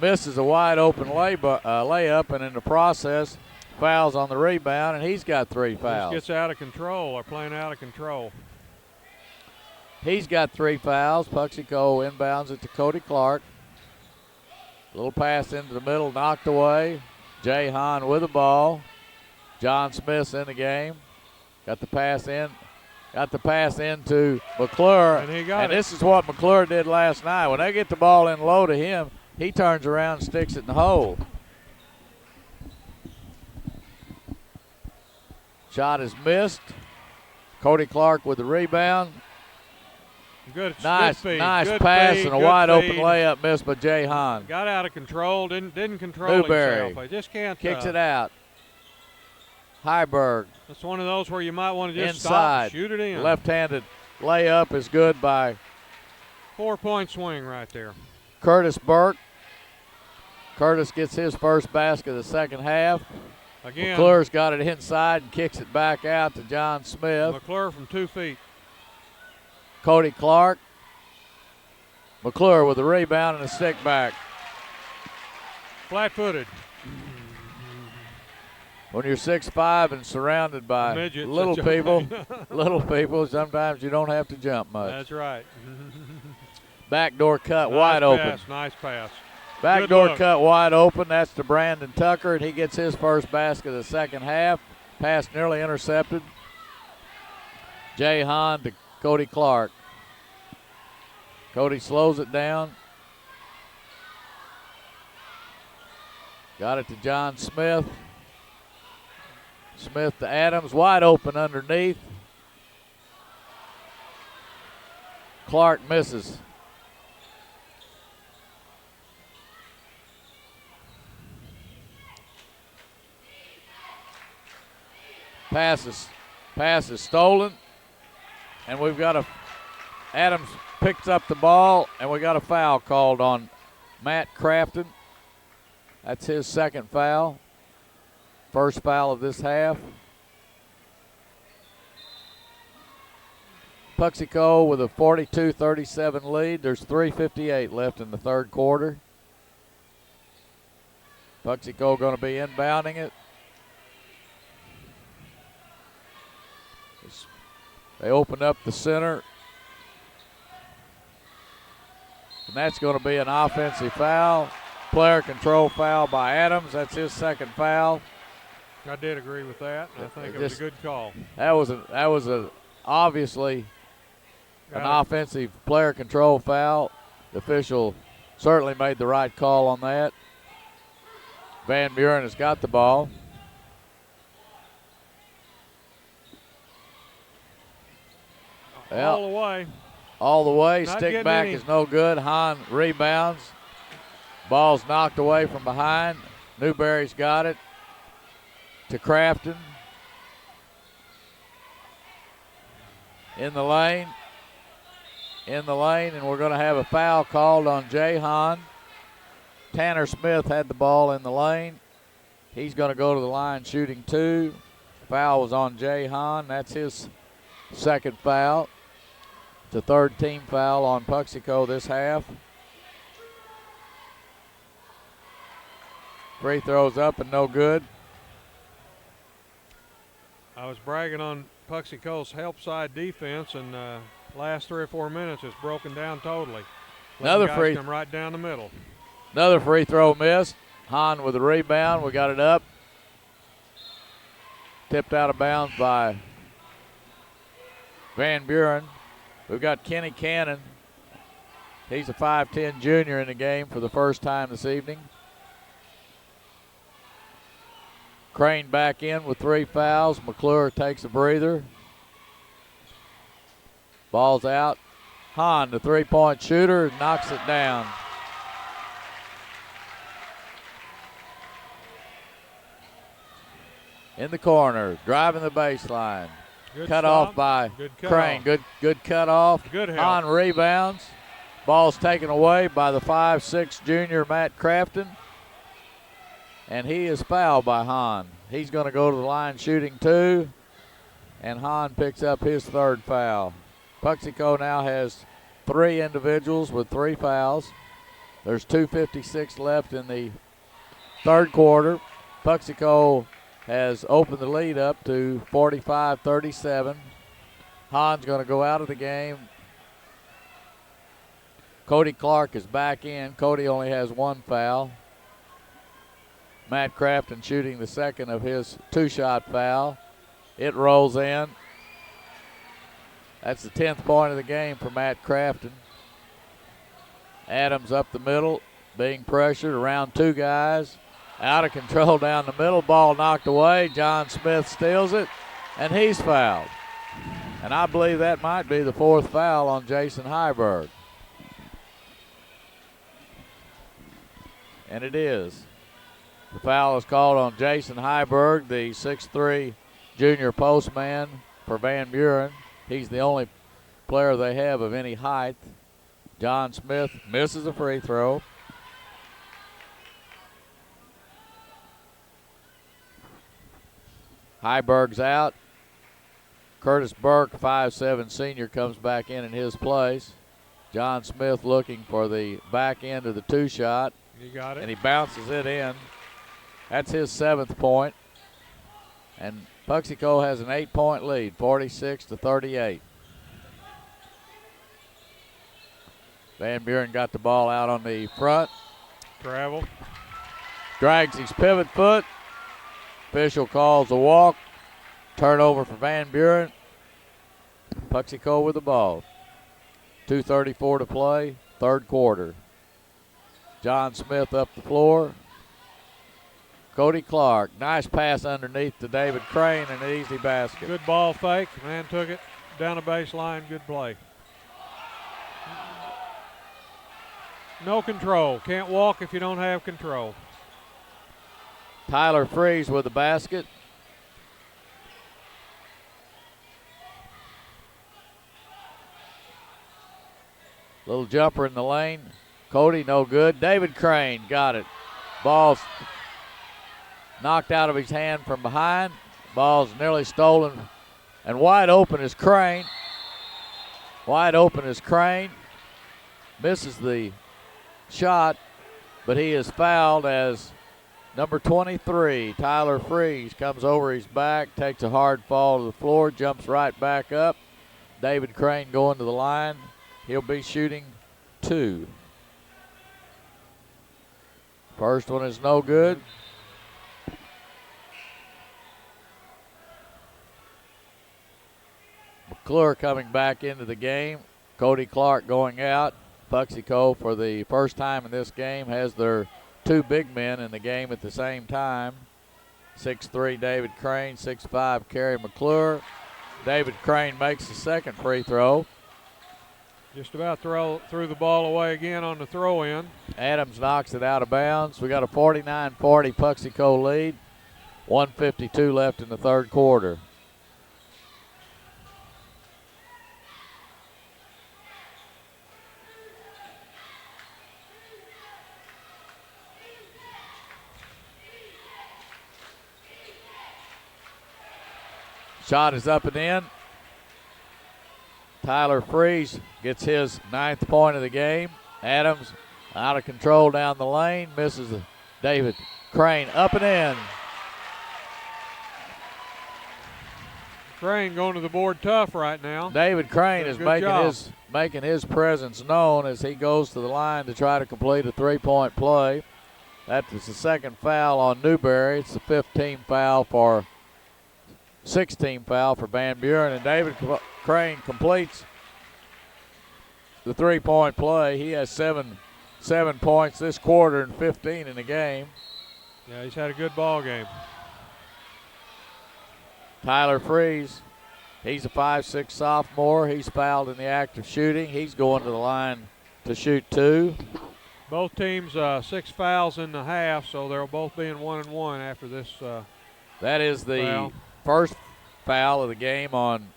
misses a wide open layup, and in the process, fouls on the rebound, and he's got 3 fouls. This gets out of control. They're playing out of control. He's got 3 fouls. Puxico inbounds it to Cody Clark. Little pass into the middle, knocked away. Jay Hahn with the ball. John Smith's in the game. Got the pass in. Got the pass into McClure. And he got and it. This is what McClure did last night. When they get the ball in low to him, he turns around and sticks it in the hole. Shot is missed. Cody Clark with the rebound. Good Nice good pass feed, and a good wide feed. open layup missed by Jay Hahn. Got out of control. Didn't control Newberry himself. I just can't. Kicks it out. Heiberg That's one of those where you might want to just stop inside. and shoot it in. Left-handed layup is good by 4-point swing right there. Curtis Burke. Curtis gets his first basket of the second half. Again, McClure's got it inside and kicks it back out to John Smith. McClure from 2 feet. Cody Clark. McClure with the rebound and a stick back. Flat-footed. When you're 6'5" and surrounded by Midgets, little that's people, sometimes you don't have to jump much. That's right. Backdoor cut Nice wide open. pass, nice pass. Backdoor look. cut wide open. That's to Brandon Tucker, and he gets his first basket of the second half. Pass nearly intercepted. Jay Hahn to Cody Clark. Cody slows it down. Got it to John Smith. Smith to Adams, wide open underneath. Clark misses. Pass is stolen, and we've got Adams picks up the ball, and we got a foul called on Matt Crafton. That's his second foul. first foul of this half. Puxico with a 42-37 lead. There's 3:58 left in the third quarter. Puxico going to be inbounding it. They open up the center. And that's going to be an offensive foul. Player control foul by Adams. That's his second foul. I did agree with that. I think it was a good call. That was obviously an offensive player control foul. The official certainly made the right call on that. Van Buren has got the ball. All the way. All the way. Not Stick getting back any. is no good. Hahn rebounds. Ball's knocked away from behind. Newberry's got it to Crafton. In the lane, and we're going to have a foul called on Jay Hahn. Tanner Smith had the ball in the lane. He's going to go to the line shooting two. Foul was on Jay Hahn. That's his second foul. It's a third team foul on Puxico this half. Free throws up and no good. I was bragging on Puxico's help side defense, and last 3 or 4 minutes it's broken down totally. Another guys free come right down the middle. Another free throw missed. Hahn with a rebound. We got it up. Tipped out of bounds by Van Buren. We've got Kenny Cannon. He's a 5'10 junior in the game for the first time this evening. Crane back in with 3 fouls. McClure takes a breather. Ball's out. Hahn, the three-point shooter, knocks it down. In the corner, driving the baseline. Good cut stop. off by Good cut Crane. off. Good cut off. Good help. Hahn rebounds. Ball's taken away by the 5'6 junior Matt Crafton. And he is fouled by Hahn. He's going to go to the line shooting two. And Hahn picks up his third foul. Puxico now has 3 individuals with 3 fouls. There's 2:56 left in the third quarter. Puxico has opened the lead up to 45-37. Hahn's going to go out of the game. Cody Clark is back in. Cody only has 1 foul. Matt Crafton shooting the second of his 2-shot foul. It rolls in. That's the 10th point of the game for Matt Crafton. Adams up the middle, being pressured around 2 guys. Out of control down the middle, ball knocked away. John Smith steals it, and he's fouled. And I believe that might be the 4th foul on Jason Heiberg. And it is. The foul is called on Jason Heiberg, the 6'3 junior postman for Van Buren. He's the only player they have of any height. John Smith misses a free throw. Heiberg's out. Curtis Burke, 5'7 senior, comes back in his place. John Smith looking for the back end of the 2-shot. You got it. And he bounces it in. That's his 7th point. And Puxico has an 8-point lead, 46-38. Van Buren got the ball out on the front. Travel. Drags his pivot foot. Official calls a walk. Turnover for Van Buren. Puxico with the ball. 2:34 to play, third quarter. John Smith up the floor. Cody Clark, nice pass underneath to David Crane and an easy basket. Good ball fake. Man took it down the baseline. Good play. No control. Can't walk if you don't have control. Tyler Freeze with the basket. Little jumper in the lane. Cody no good. David Crane got it. Ball's knocked out of his hand from behind. Ball's nearly stolen. And wide open is Crane. Wide open is Crane. Misses the shot, but he is fouled as number 23, Tyler Freeze, comes over his back, takes a hard fall to the floor, jumps right back up. David Crane going to the line. He'll be shooting 2. First one is no good. McClure coming back into the game. Cody Clark going out. Puxico, for the first time in this game, has their 2 big men in the game at the same time. 6'3" David Crane, 6'5" Kerry McClure. David Crane makes the second free throw. Just about threw the ball away again on the throw-in. Adams knocks it out of bounds. We got a 49-40 Puxico lead. 1:52 left in the third quarter. Shot is up and in. Tyler Freeze gets his 9th point of the game. Adams out of control down the lane. Misses David Crane. Up and in. Crane going to the board tough right now. David Crane is making his presence known as he goes to the line to try to complete a 3-point play. That is the second foul on Newberry. It's the 16th foul for Van Buren, and David Crane completes the 3-point play. He has seven points this quarter and 15 in the game. Yeah, he's had a good ball game. Tyler Freeze, he's a 5'6" sophomore. He's fouled in the act of shooting. He's going to the line to shoot 2. Both teams 6 fouls in the half, so they'll both be in 1-1 after this. That is the foul. First foul of the game on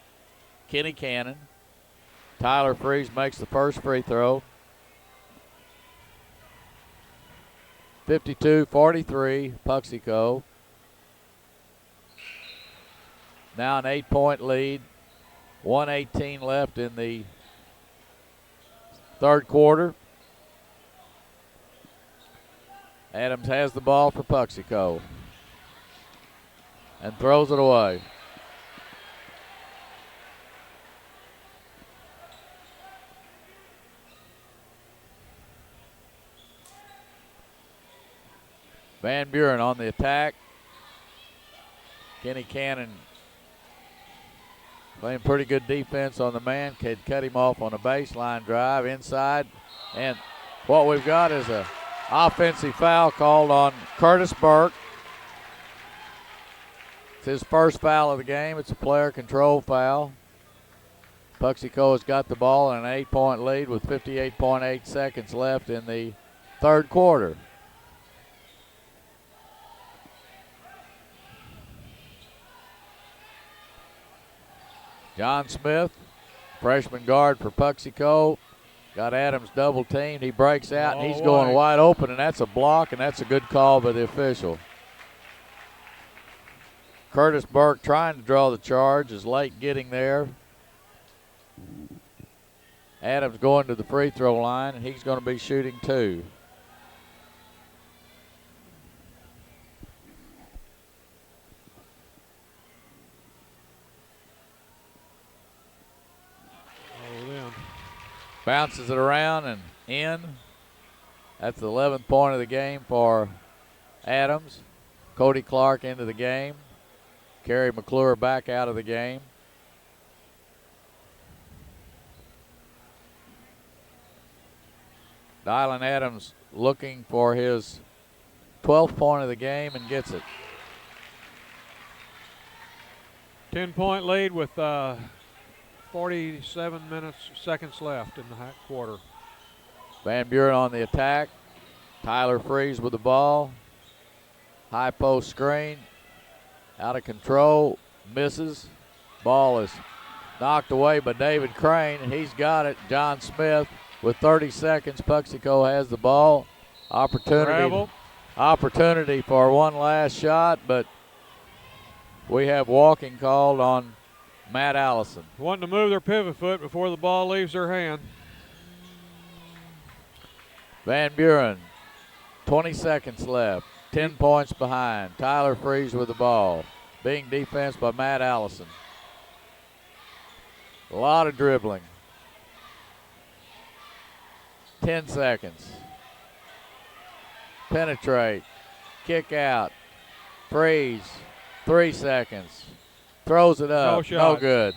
Kenny Cannon. Tyler Freeze makes the first free throw. 52-43, Puxico. Now an 8-point lead. 1:18 left in the third quarter. Adams has the ball for Puxico and throws it away. Van Buren on the attack. Kenny Cannon playing pretty good defense on the man. Could cut him off on a baseline drive inside. And what we've got is a offensive foul called on Curtis Burke. It's his first foul of the game. It's a player control foul. Puxico has got the ball in an 8-point lead with 58.8 seconds left in the third quarter. John Smith, freshman guard for Puxico, got Adams double teamed. He breaks out and he's going wide open, and that's a block, and that's a good call by the official. Curtis Burke trying to draw the charge, is late getting there. Adams going to the free throw line, and he's going to be shooting 2. Bounces it around and in. That's the 11th point of the game for Adams. Cody Clark into the game. Kerry McClure back out of the game. Dylan Adams looking for his 12th point of the game and gets it. 10-point lead with 47 seconds left in the quarter. Van Buren on the attack. Tyler Freeze with the ball. High post screen. Out of control. Misses. Ball is knocked away by David Crane, and he's got it. John Smith with 30 seconds. Puxico has the ball. Opportunity opportunity for one last shot, but we have walking called on Matt Allison. Wanting to move their pivot foot before the ball leaves their hand. Van Buren, 20 seconds left, 10 points behind. Tyler Freeze with the ball, being defensed by Matt Allison. A lot of dribbling. 10 seconds. Penetrate, kick out, Freeze, 3 seconds. Throws it up, No shot. no good.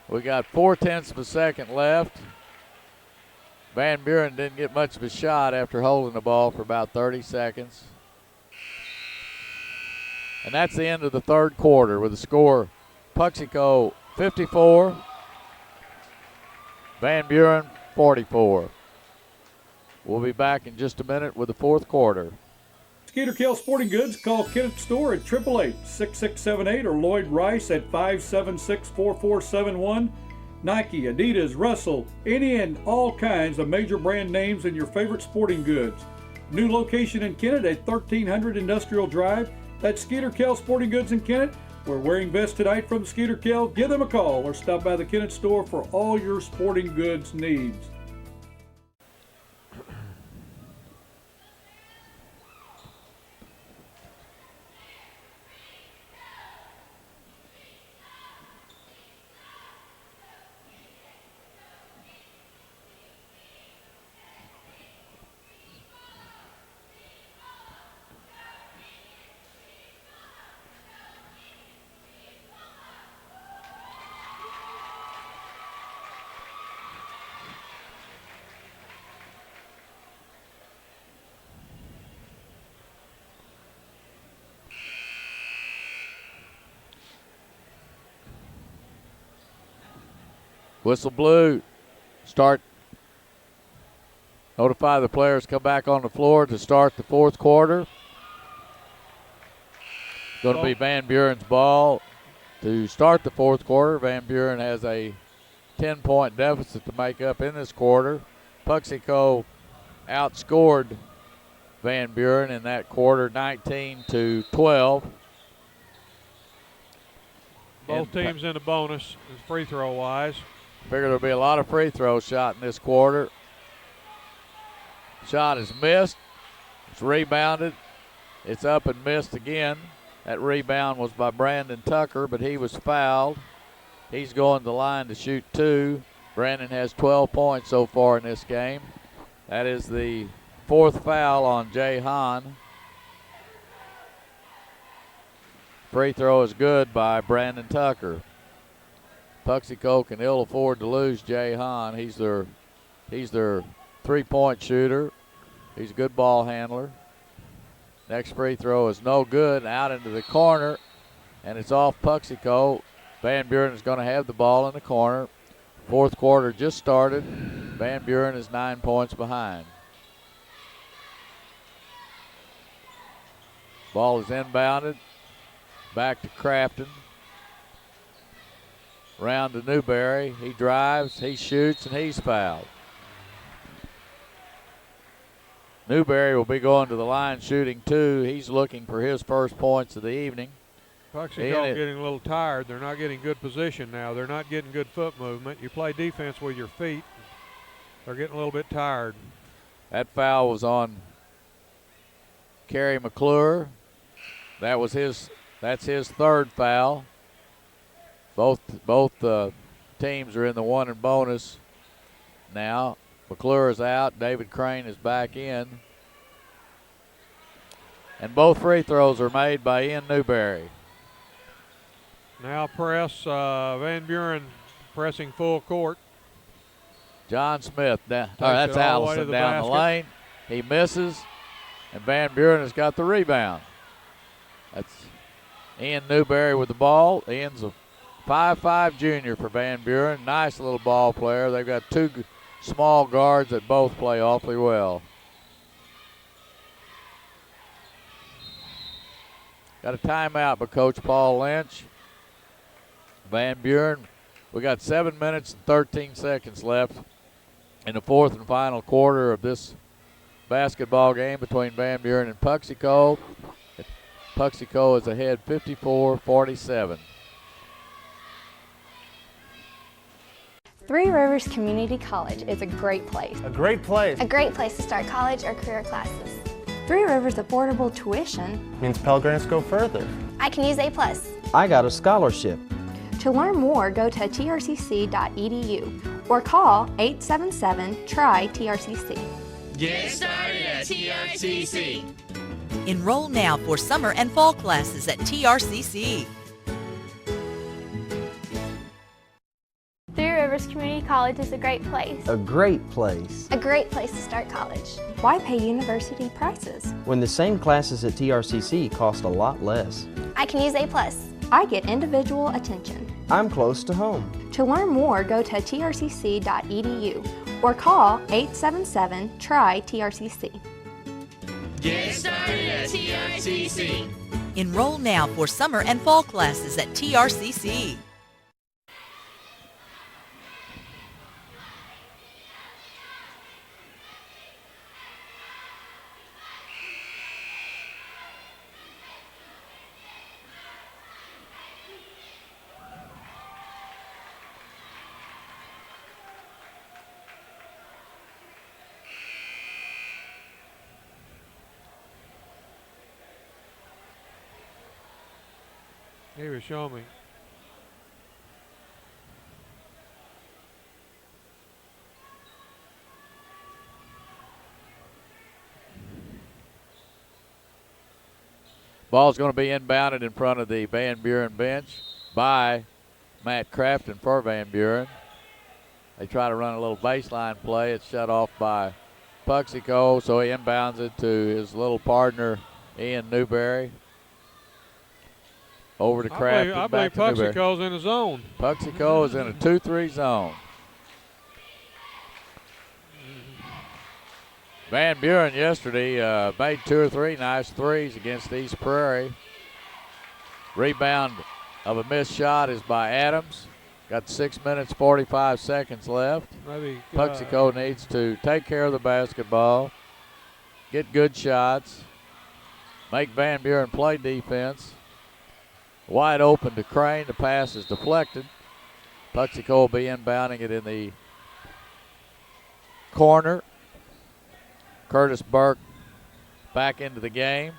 We got 0.4 of a second left. Van Buren didn't get much of a shot after holding the ball for about 30 seconds. And that's the end of the third quarter with the score Puxico 54, Van Buren 44. We'll be back in just a minute with the fourth quarter. Skeeter Kell Sporting Goods, call Kenneth Store at 888-6678 or Lloyd Rice at 576-4471. Nike, Adidas, Russell, any and all kinds of major brand names in your favorite sporting goods. New location in Kennett at 1300 Industrial Drive. That's Skeeter Kell Sporting Goods in Kennett. We're wearing vests tonight from Skeeter Kell. Give them a call or stop by the Kennett store for all your sporting goods needs. Whistle blew. Notify the players come back on the floor to start the fourth quarter. Going to be Van Buren's ball to start the fourth quarter. Van Buren has a 10-point deficit to make up in this quarter. Puxico outscored Van Buren in that quarter 19-12. Both teams in the bonus free throw wise. Figure there'll be a lot of free throws shot in this quarter. Shot is missed. It's rebounded. It's up and missed again. That rebound was by Brandon Tucker, but he was fouled. He's going to the line to shoot 2. Brandon has 12 points so far in this game. That is the 4th foul on Jay Hahn. Free throw is good by Brandon Tucker. Puxico can ill afford to lose Jay Hahn. He's their 3-point shooter. He's a good ball handler. Next free throw is no good, out into the corner, and it's off Puxico. Van Buren is going to have the ball in the corner. Fourth quarter just started. Van Buren is 9 points behind. Ball is inbounded. Back to Crafton. Round to Newberry. He drives, he shoots, and he's fouled. Newberry will be going to the line shooting 2. He's looking for his first points of the evening. Puxico getting a little tired. They're not getting good position now. They're not getting good foot movement. You play defense with your feet. They're getting a little bit tired. That foul was on Kerry McClure. That's his 3rd foul. Both teams are in the 1 and bonus now. McClure is out. David Crane is back in. And both free throws are made by Ian Newberry. Now press, Van Buren pressing full court. John Smith, that's Allison down the lane. He misses, and Van Buren has got the rebound. That's Ian Newberry with the ball. Ian's a 5'5" junior for Van Buren. Nice little ball player. They've got 2 small guards that both play awfully well. Got a timeout by Coach Paul Lynch. Van Buren, we got 7 minutes and 13 seconds left in the 4th and final quarter of this basketball game between Van Buren and Puxico. Puxico is ahead 54-47. Three Rivers Community College is a great place. A great place. A great place to start college or career classes. Three Rivers affordable tuition. Means Pell Grants go further. I can use A+. I got a scholarship. To learn more, go to trcc.edu or call 877-TRY-TRCC. Get started at TRCC. Enroll now for summer and fall classes at TRCC. Three Rivers Community College is a great place. A great place. A great place to start college. Why pay university prices? When the same classes at TRCC cost a lot less. I can use A+. I get individual attention. I'm close to home. To learn more, go to trcc.edu or call 877-TRY-TRCC. Get started at TRCC. Enroll now for summer and fall classes at TRCC. He was showing me. Ball's going to be inbounded in front of the Van Buren bench by Matt Crafton for Van Buren. They try to run a little baseline play. It's shut off by Puxico, so he inbounds it to his little partner, Ian Newberry. Over to Crafton. I believe back to Newberry. Puxico's in the zone. Puxico is in a 2-3 zone. Van Buren yesterday made 2 or 3 nice threes against East Prairie. Rebound of a missed shot is by Adams. Got 6 minutes, 45 seconds left. Maybe Puxico needs to take care of the basketball, get good shots, make Van Buren play defense. Wide open to Crane. The pass is deflected. Puxico will be inbounding it in the corner. Curtis Burke back into the game.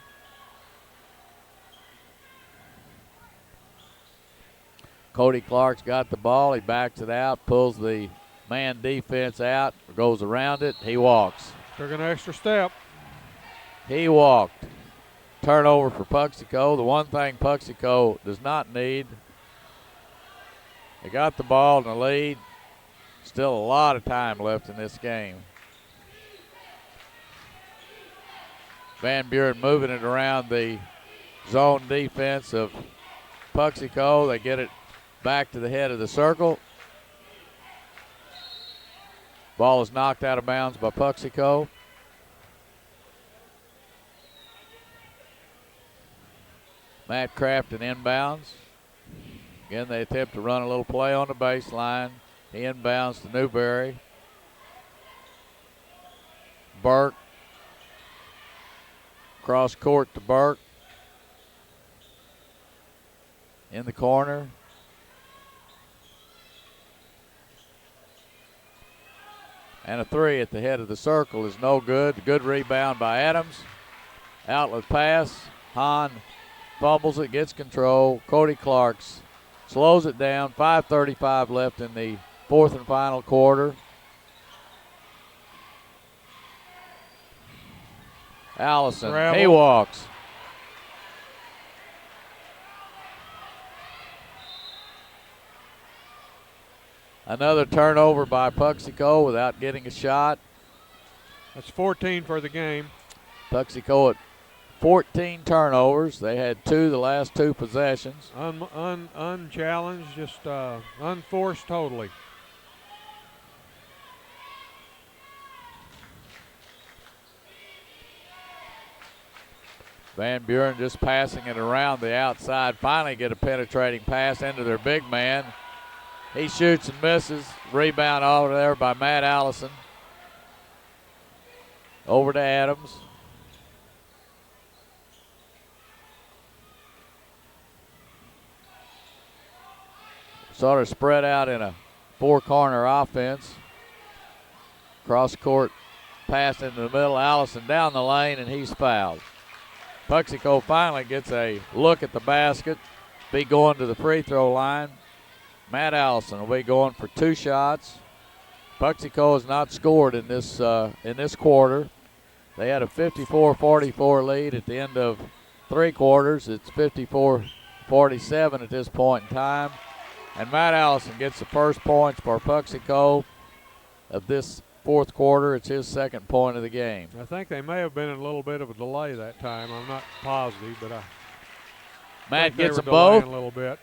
Cody Clark's got the ball. He backs it out, pulls the man defense out, goes around it. He walks. Took an extra step. He walked. Turnover for Puxico. The one thing Puxico does not need. They got the ball in the lead. Still a lot of time left in this game. Van Buren moving it around the zone defense of Puxico. They get it back to the head of the circle. Ball is knocked out of bounds by Puxico. Matt Crafton inbounds. Again, they attempt to run a little play on the baseline. He inbounds to Newberry. Burke. Cross court to Burke. In the corner. And a three at the head of the circle is no good. Good rebound by Adams. Outlet pass. Hahn fumbles it, gets control. Cody Clarks slows it down. 5:35 left in the fourth and final quarter. Allison, Travel. he walks. Another turnover by Puxico without getting a shot. That's 14 for the game. Puxico at 14 turnovers. They had 2 the last 2 possessions. Unchallenged, just unforced totally. Van Buren just passing it around the outside. Finally get a penetrating pass into their big man. He shoots and misses. Rebound over there by Matt Allison. Over to Adams. Sort of spread out in a four-corner offense. Cross court pass into the middle. Allison down the lane, and he's fouled. Puxico finally gets a look at the basket. Be going to the free throw line. Matt Allison will be going for 2 shots. Puxico has not scored in this quarter. They had a 54-44 lead at the end of 3 quarters. It's 54-47 at this point in time. And Matt Allison gets the first points for Puxico of this 4th quarter. It's his 2nd point of the game. I think they may have been in a little bit of a delay that time. I'm not positive, but Matt gets them both. both. A little bit.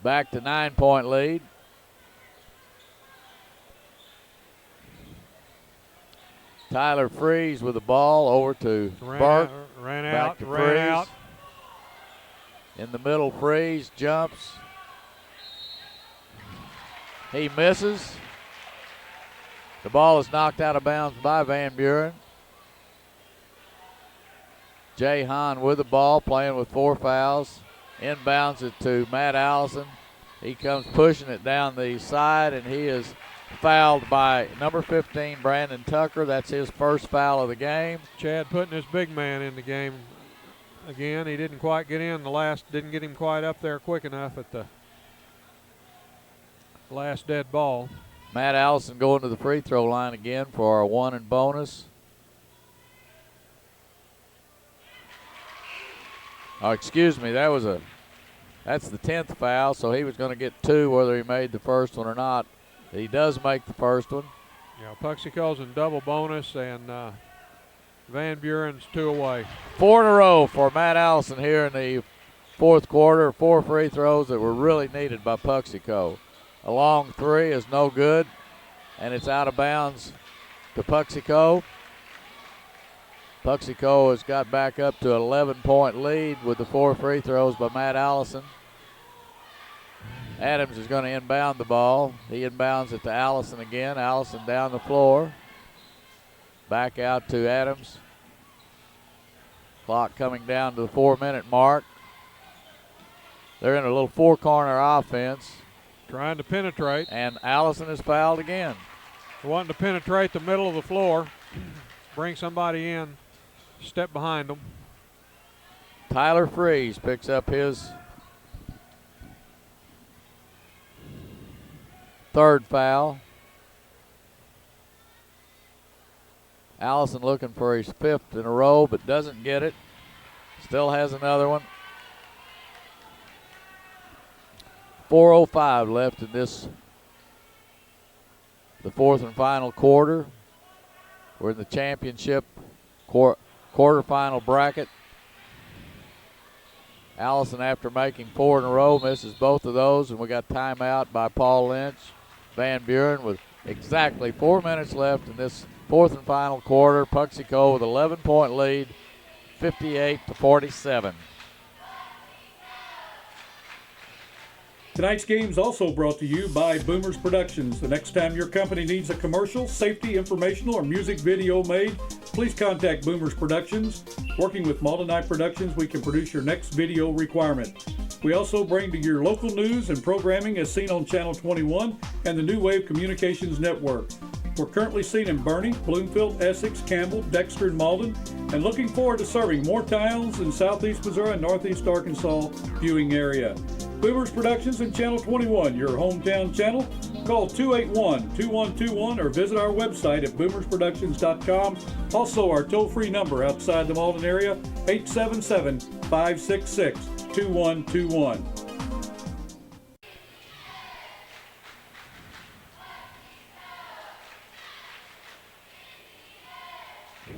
Back to 9-point lead. Tyler Freeze with the ball over to Burke. Ran Back out. to Ran Freeze. out. In the middle, Freeze jumps. He misses. The ball is knocked out of bounds by Van Buren. Jay Hahn with the ball, playing with 4 fouls. Inbounds it to Matt Allison. He comes pushing it down the side, and he is fouled by number 15, Brandon Tucker. That's his first foul of the game. Chad putting his big man in the game again. He didn't quite get in didn't get him quite up there quick enough at the last dead ball. Matt Allison going to the free throw line again for a 1 and bonus. Oh, excuse me, that's the 10th foul, so he was going to get 2 whether he made the first one or not. He does make the first one. Yeah, Puxico's in double bonus, and Van Buren's 2 away. 4 in a row for Matt Allison here in the 4th quarter. 4 free throws that were really needed by Puxico. A long 3 is no good, and it's out of bounds to Puxico. Puxico has got back up to an 11-point lead with the 4 free throws by Matt Allison. Adams is going to inbound the ball. He inbounds it to Allison again. Allison down the floor. Back out to Adams. Clock coming down to the 4-minute mark. They're in a little 4-corner offense. Trying to penetrate. And Allison is fouled again. Wanting to penetrate the middle of the floor. Bring somebody in. Step behind them. Tyler Freeze picks up his 3rd foul. Allison looking for his 5th in a row, but doesn't get it. Still has another one. 4:05 left in the 4th and final quarter. We're in the championship quarterfinal bracket. Allison, after making 4 in a row, misses both of those, and we got timeout by Paul Lynch. Van Buren with exactly 4 minutes left in this 4th and final quarter. Puxico with 11-point lead, 58-47. Tonight's game is also brought to you by Boomers Productions. The next time your company needs a commercial, safety, informational, or music video made, please contact Boomers Productions. Working with Malden Eye Productions, we can produce your next video requirement. We also bring to your local news and programming as seen on Channel 21 and the New Wave Communications Network. We're currently seen in Bernie, Bloomfield, Essex, Campbell, Dexter, and Malden, and looking forward to serving more towns in southeast Missouri and northeast Arkansas viewing area. Boomers Productions and Channel 21, your hometown channel. Call 281-2121 or visit our website at boomersproductions.com. Also, our toll-free number outside the Malden area, 877-566-2121.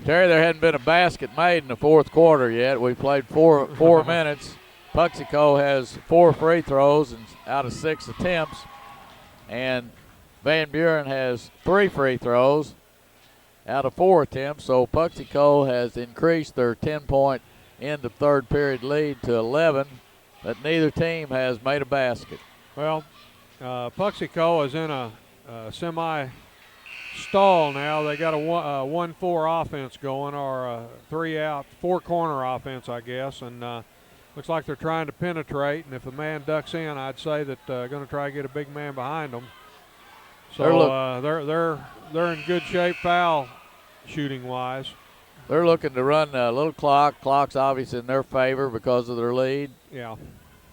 Terry, there hadn't been a basket made in the 4th quarter yet. We played four minutes. Puxico has 4 free throws out of 6 attempts, and Van Buren has 3 free throws out of 4 attempts. So Puxico has increased their 10-point end of 3rd period lead to 11, but neither team has made a basket. Well, Puxico is in a stall now. They got a 1-4 offense going, or a 3-out, 4-corner offense, I guess, and looks like they're trying to penetrate. And if the man ducks in, I'd say that going to try to get a big man behind them. So they're in good shape foul shooting wise. They're looking to run a little clock. Clock's obviously in their favor because of their lead. Yeah.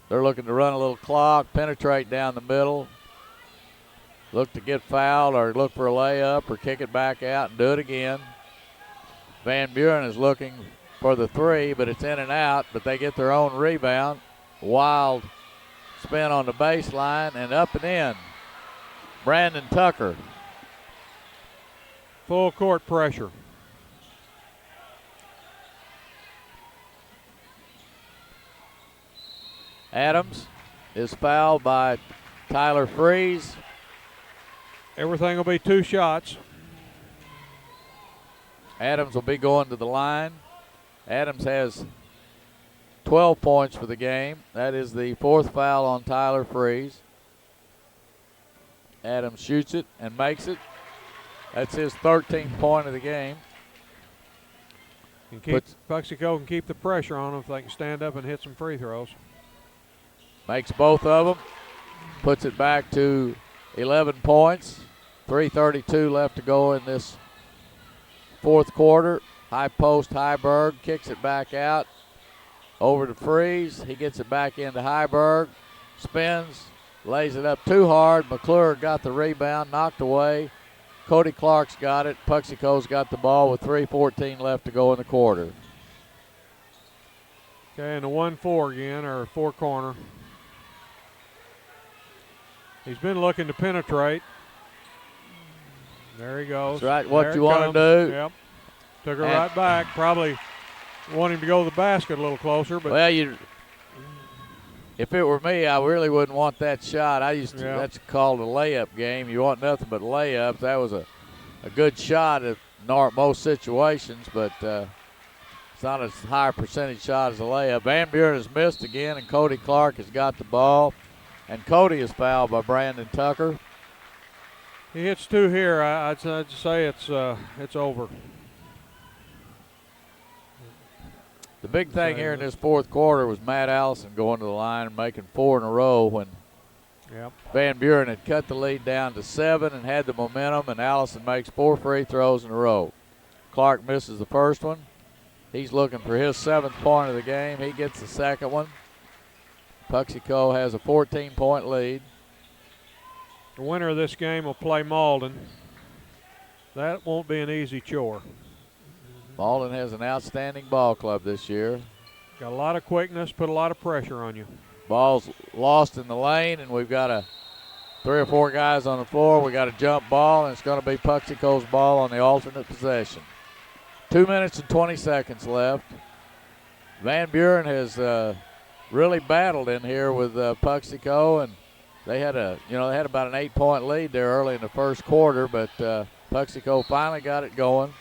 They're looking to run a little clock, penetrate down the middle, look to get fouled or look for a layup or kick it back out and do it again. Van Buren is looking for the three, but it's in and out, but they get their own rebound. Wild spin on the baseline and up and in. Brandon Tucker. Full court pressure. Adams is fouled by Tyler Freeze. Everything will be 2 shots. Adams will be going to the line. Adams has 12 points for the game. That is the 4th foul on Tyler Freeze. Adams shoots it and makes it. That's his 13th point of the game. Puxico can keep the pressure on them if they can stand up and hit some free throws. Makes both of them. Puts it back to 11 points. 3:32 left to go in this 4th quarter. High post, Heiberg kicks it back out. Over to Freeze. He gets it back into Heiberg. Spins. Lays it up too hard. McClure got the rebound. Knocked away. Cody Clark's got it. Puxico's got the ball with 3:14 left to go in the quarter. Okay, and the 1-4 again, or 4-corner. He's been looking to penetrate. There he goes. That's right, what there you want to do. Yep. Took her right back. Probably wanting to go to the basket a little closer. But well, if it were me, I really wouldn't want that shot. That's called a layup game. You want nothing but layups. That was a good shot at most situations, but it's not as high a percentage shot as a layup. Van Buren has missed again, and Cody Clark has got the ball. And Cody is fouled by Brandon Tucker. He hits 2 here. I'd say it's over. The big thing here in this 4th quarter was Matt Allison going to the line and making 4 in a row when Van Buren had cut the lead down to 7 and had the momentum, and Allison makes 4 free throws in a row. Clark misses the first one. He's looking for his 7th point of the game. He gets the second one. Puxico has a 14-point lead. The winner of this game will play Malden. That won't be an easy chore. Malden has an outstanding ball club this year. Got a lot of quickness, put a lot of pressure on you. Ball's lost in the lane, and we've got 3 or 4 guys on the floor. We got a jump ball, and it's going to be Puxico's ball on the alternate possession. 2 minutes and 20 seconds left. Van Buren has really battled in here with Puxico, and they had about an 8-point lead there early in the 1st quarter, but Puxico finally got it going.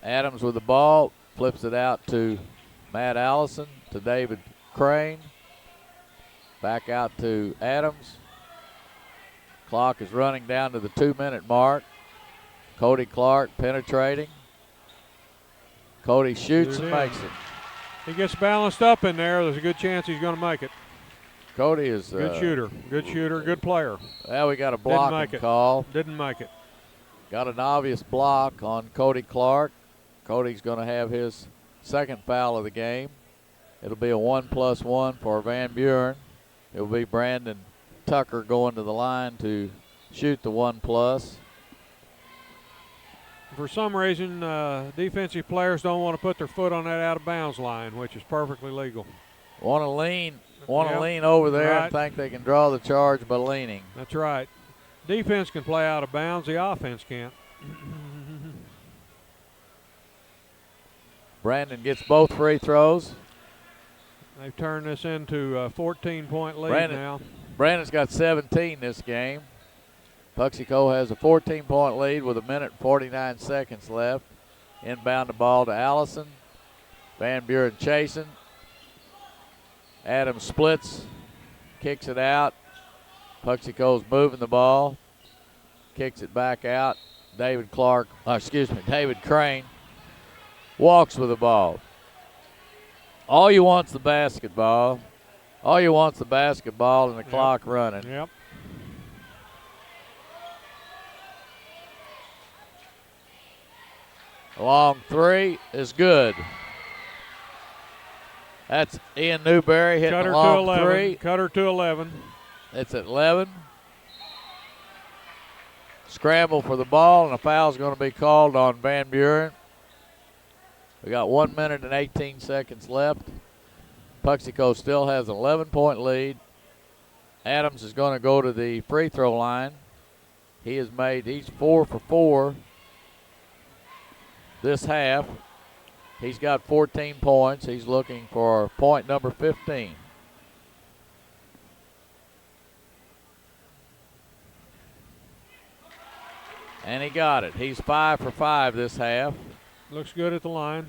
Adams with the ball, flips it out to Matt Allison, to David Crane. Back out to Adams. Clock is running down to the 2-minute mark. Cody Clark penetrating. Cody shoots and makes it. He gets balanced up in there. There's a good chance he's going to make it. Cody is good shooter, good player. Well, we got a blocking call. Didn't make it. Got an obvious block on Cody Clark. Cody's going to have his 2nd foul of the game. It'll be a 1+1 for Van Buren. It'll be Brandon Tucker going to the line to shoot the 1+. For some reason, defensive players don't want to put their foot on that out-of-bounds line, which is perfectly legal. Want to lean over there and think they can draw the charge by leaning. That's right. Defense can play out of bounds. The offense can't. Brandon gets both free throws. They've turned this into a 14-point lead now. Brandon's got 17 this game. Puxico has a 14-point lead with 1 minute and 49 seconds left. Inbound the ball to Allison. Van Buren chasing. Adams splits, kicks it out. Puxico's moving the ball, kicks it back out. David Crane walks with the ball. All you want's the basketball. All you want's the basketball and the clock running. Yep. Long three is good. That's Ian Newberry hitting Cut her a long to 11. three. Cut her to 11. It's at 11. Scramble for the ball, and a foul's going to be called on Van Buren. We got 1 minute and 18 seconds left. Puxico still has an 11-point lead. Adams is going to go to the free throw line. He's 4 for 4 this half. He's got 14 points. He's looking for point number 15. And he got it. He's 5 for 5 this half. Looks good at the line.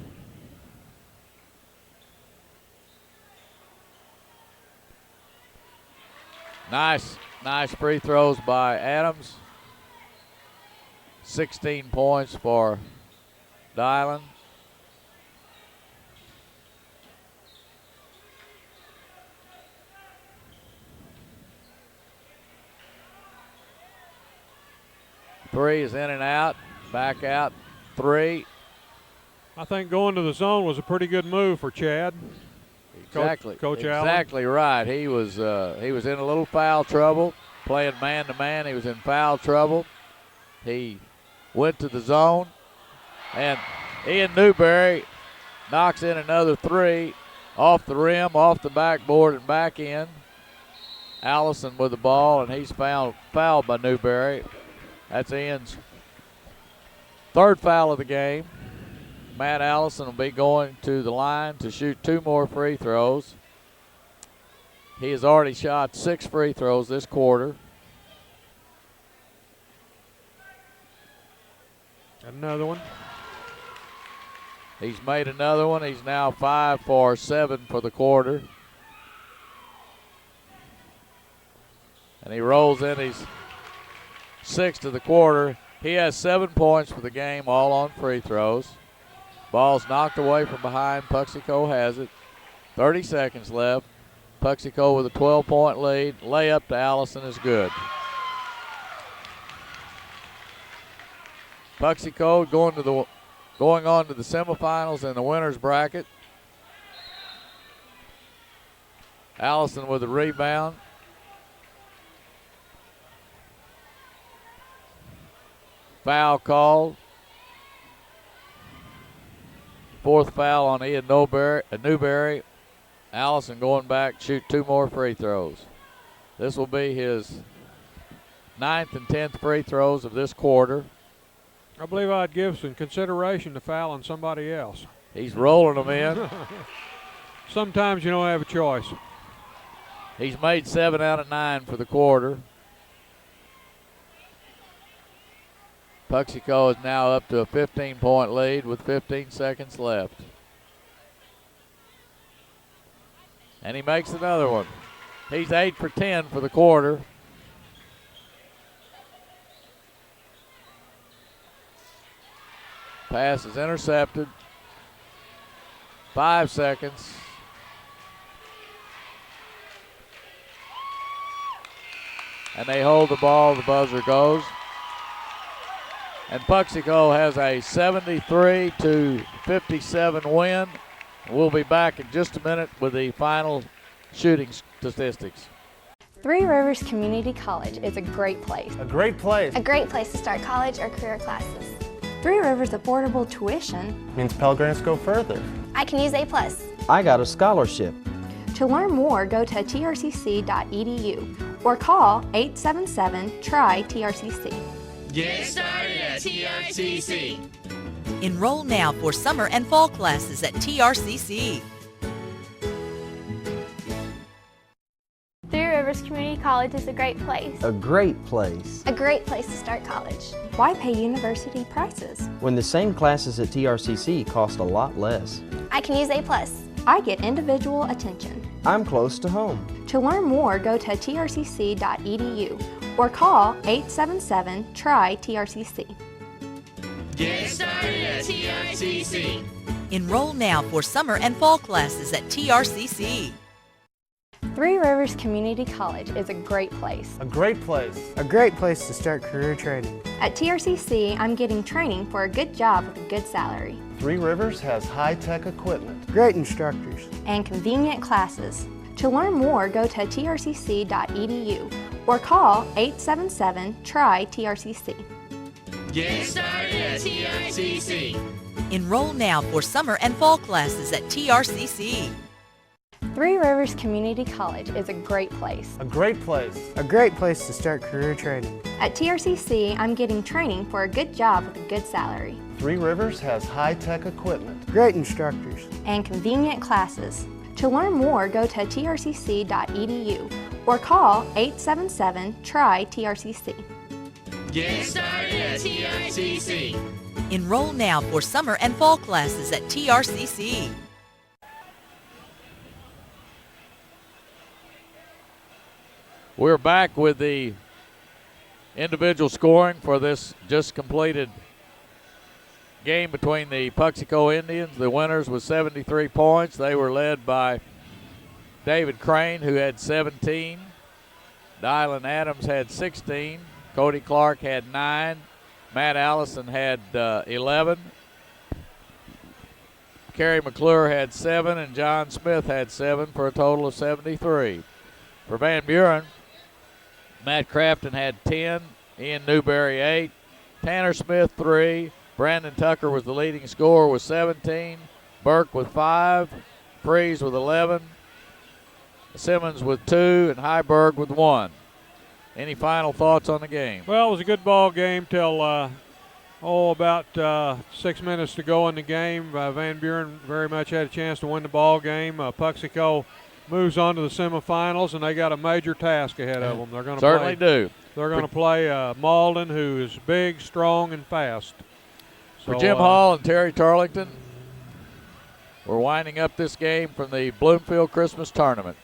Nice free throws by Adams. 16 points for Dylan. Three is in and out, back out, three. I think going to the zone was a pretty good move for Chad. Exactly, Coach Allen. Exactly right. He was in a little foul trouble, playing man to man. He was in foul trouble. He went to the zone, and Ian Newberry knocks in another three off the rim, off the backboard, and back in. Allison with the ball, and he's fouled by Newberry. That's Ian's third foul of the game. Matt Allison will be going to the line to shoot 2 more free throws. He has already shot 6 free throws this quarter. Another one. He's made another one. He's now 5 for 7 for the quarter. And he rolls in his 6th of the quarter. He has 7 points for the game, all on free throws. Ball's knocked away from behind. Puxico has it. 30 seconds left. Puxico with a 12-point lead. Layup to Allison is good. Puxico going on to the semifinals in the winner's bracket. Allison with the rebound. Foul called. 4th foul on Ian Newberry. Allison going back, shoot 2 more free throws. This will be his 9th and 10th free throws of this quarter. I believe I'd give some consideration to fouling somebody else. He's rolling them in. Sometimes you don't have a choice. He's made 7 out of 9 for the quarter. Puxico is now up to a 15-point lead with 15 seconds left. And he makes another one. He's 8 for 10 for the quarter. Pass is intercepted. 5 seconds. And they hold the ball. The buzzer goes. And Puxico has a 73-57 win. We'll be back in just a minute with the final shooting statistics. Three Rivers Community College is a great place. A great place. A great place to start college or career classes. Three Rivers affordable tuition Means Pell Grants go further. I can use A+. I got a scholarship. To learn more, go to trcc.edu or call 877-TRY-TRCC. Get started at TRCC. Enroll now for summer and fall classes at TRCC. Three Rivers Community College is a great place. A great place. A great place to start college. Why pay university prices? When the same classes at TRCC cost a lot less. I can use A+. I get individual attention. I'm close to home. To learn more, go to trcc.edu or call 877-TRY-TRCC. Get started at TRCC. Enroll now for summer and fall classes at TRCC. Three Rivers Community College is a great place. A great place. A great place to start career training. At TRCC, I'm getting training for a good job with a good salary. Three Rivers has high-tech equipment. Great instructors. And convenient classes. To learn more, go to trcc.edu or call 877-TRY-TRCC. Get started at TRCC. Enroll now for summer and fall classes at TRCC. Three Rivers Community College is a great place. A great place. A great place to start career training. At TRCC, I'm getting training for a good job with a good salary. Three Rivers has high-tech equipment. Great instructors. And convenient classes. To learn more, go to trcc.edu or call 877-TRY-TRCC. Get started at TRCC. Enroll now for summer and fall classes at TRCC. We're back with the individual scoring for this just completed game between the Puxico Indians, the winners, with 73 points. They were led by David Crane, who had 17. Dylan Adams had 16. Cody Clark had 9. Matt Allison had 11. Kerry McClure had 7, and John Smith had 7 for a total of 73. For Van Buren, Matt Crafton had 10, Ian Newberry 8, Tanner Smith 3, Brandon Tucker was the leading scorer with 17, Burke with 5, Freeze with 11, Simmons with 2, and Heiberg with 1. Any final thoughts on the game? Well, it was a good ball game till about 6 minutes to go in the game. Van Buren very much had a chance to win the ball game. Puxico moves on to the semifinals, and they got a major task ahead of them. They're going to certainly do. They're going to play Malden, who is big, strong, and fast. So, for Jim Hall and Terry Tarlington, we're winding up this game from the Bloomfield Christmas Tournament.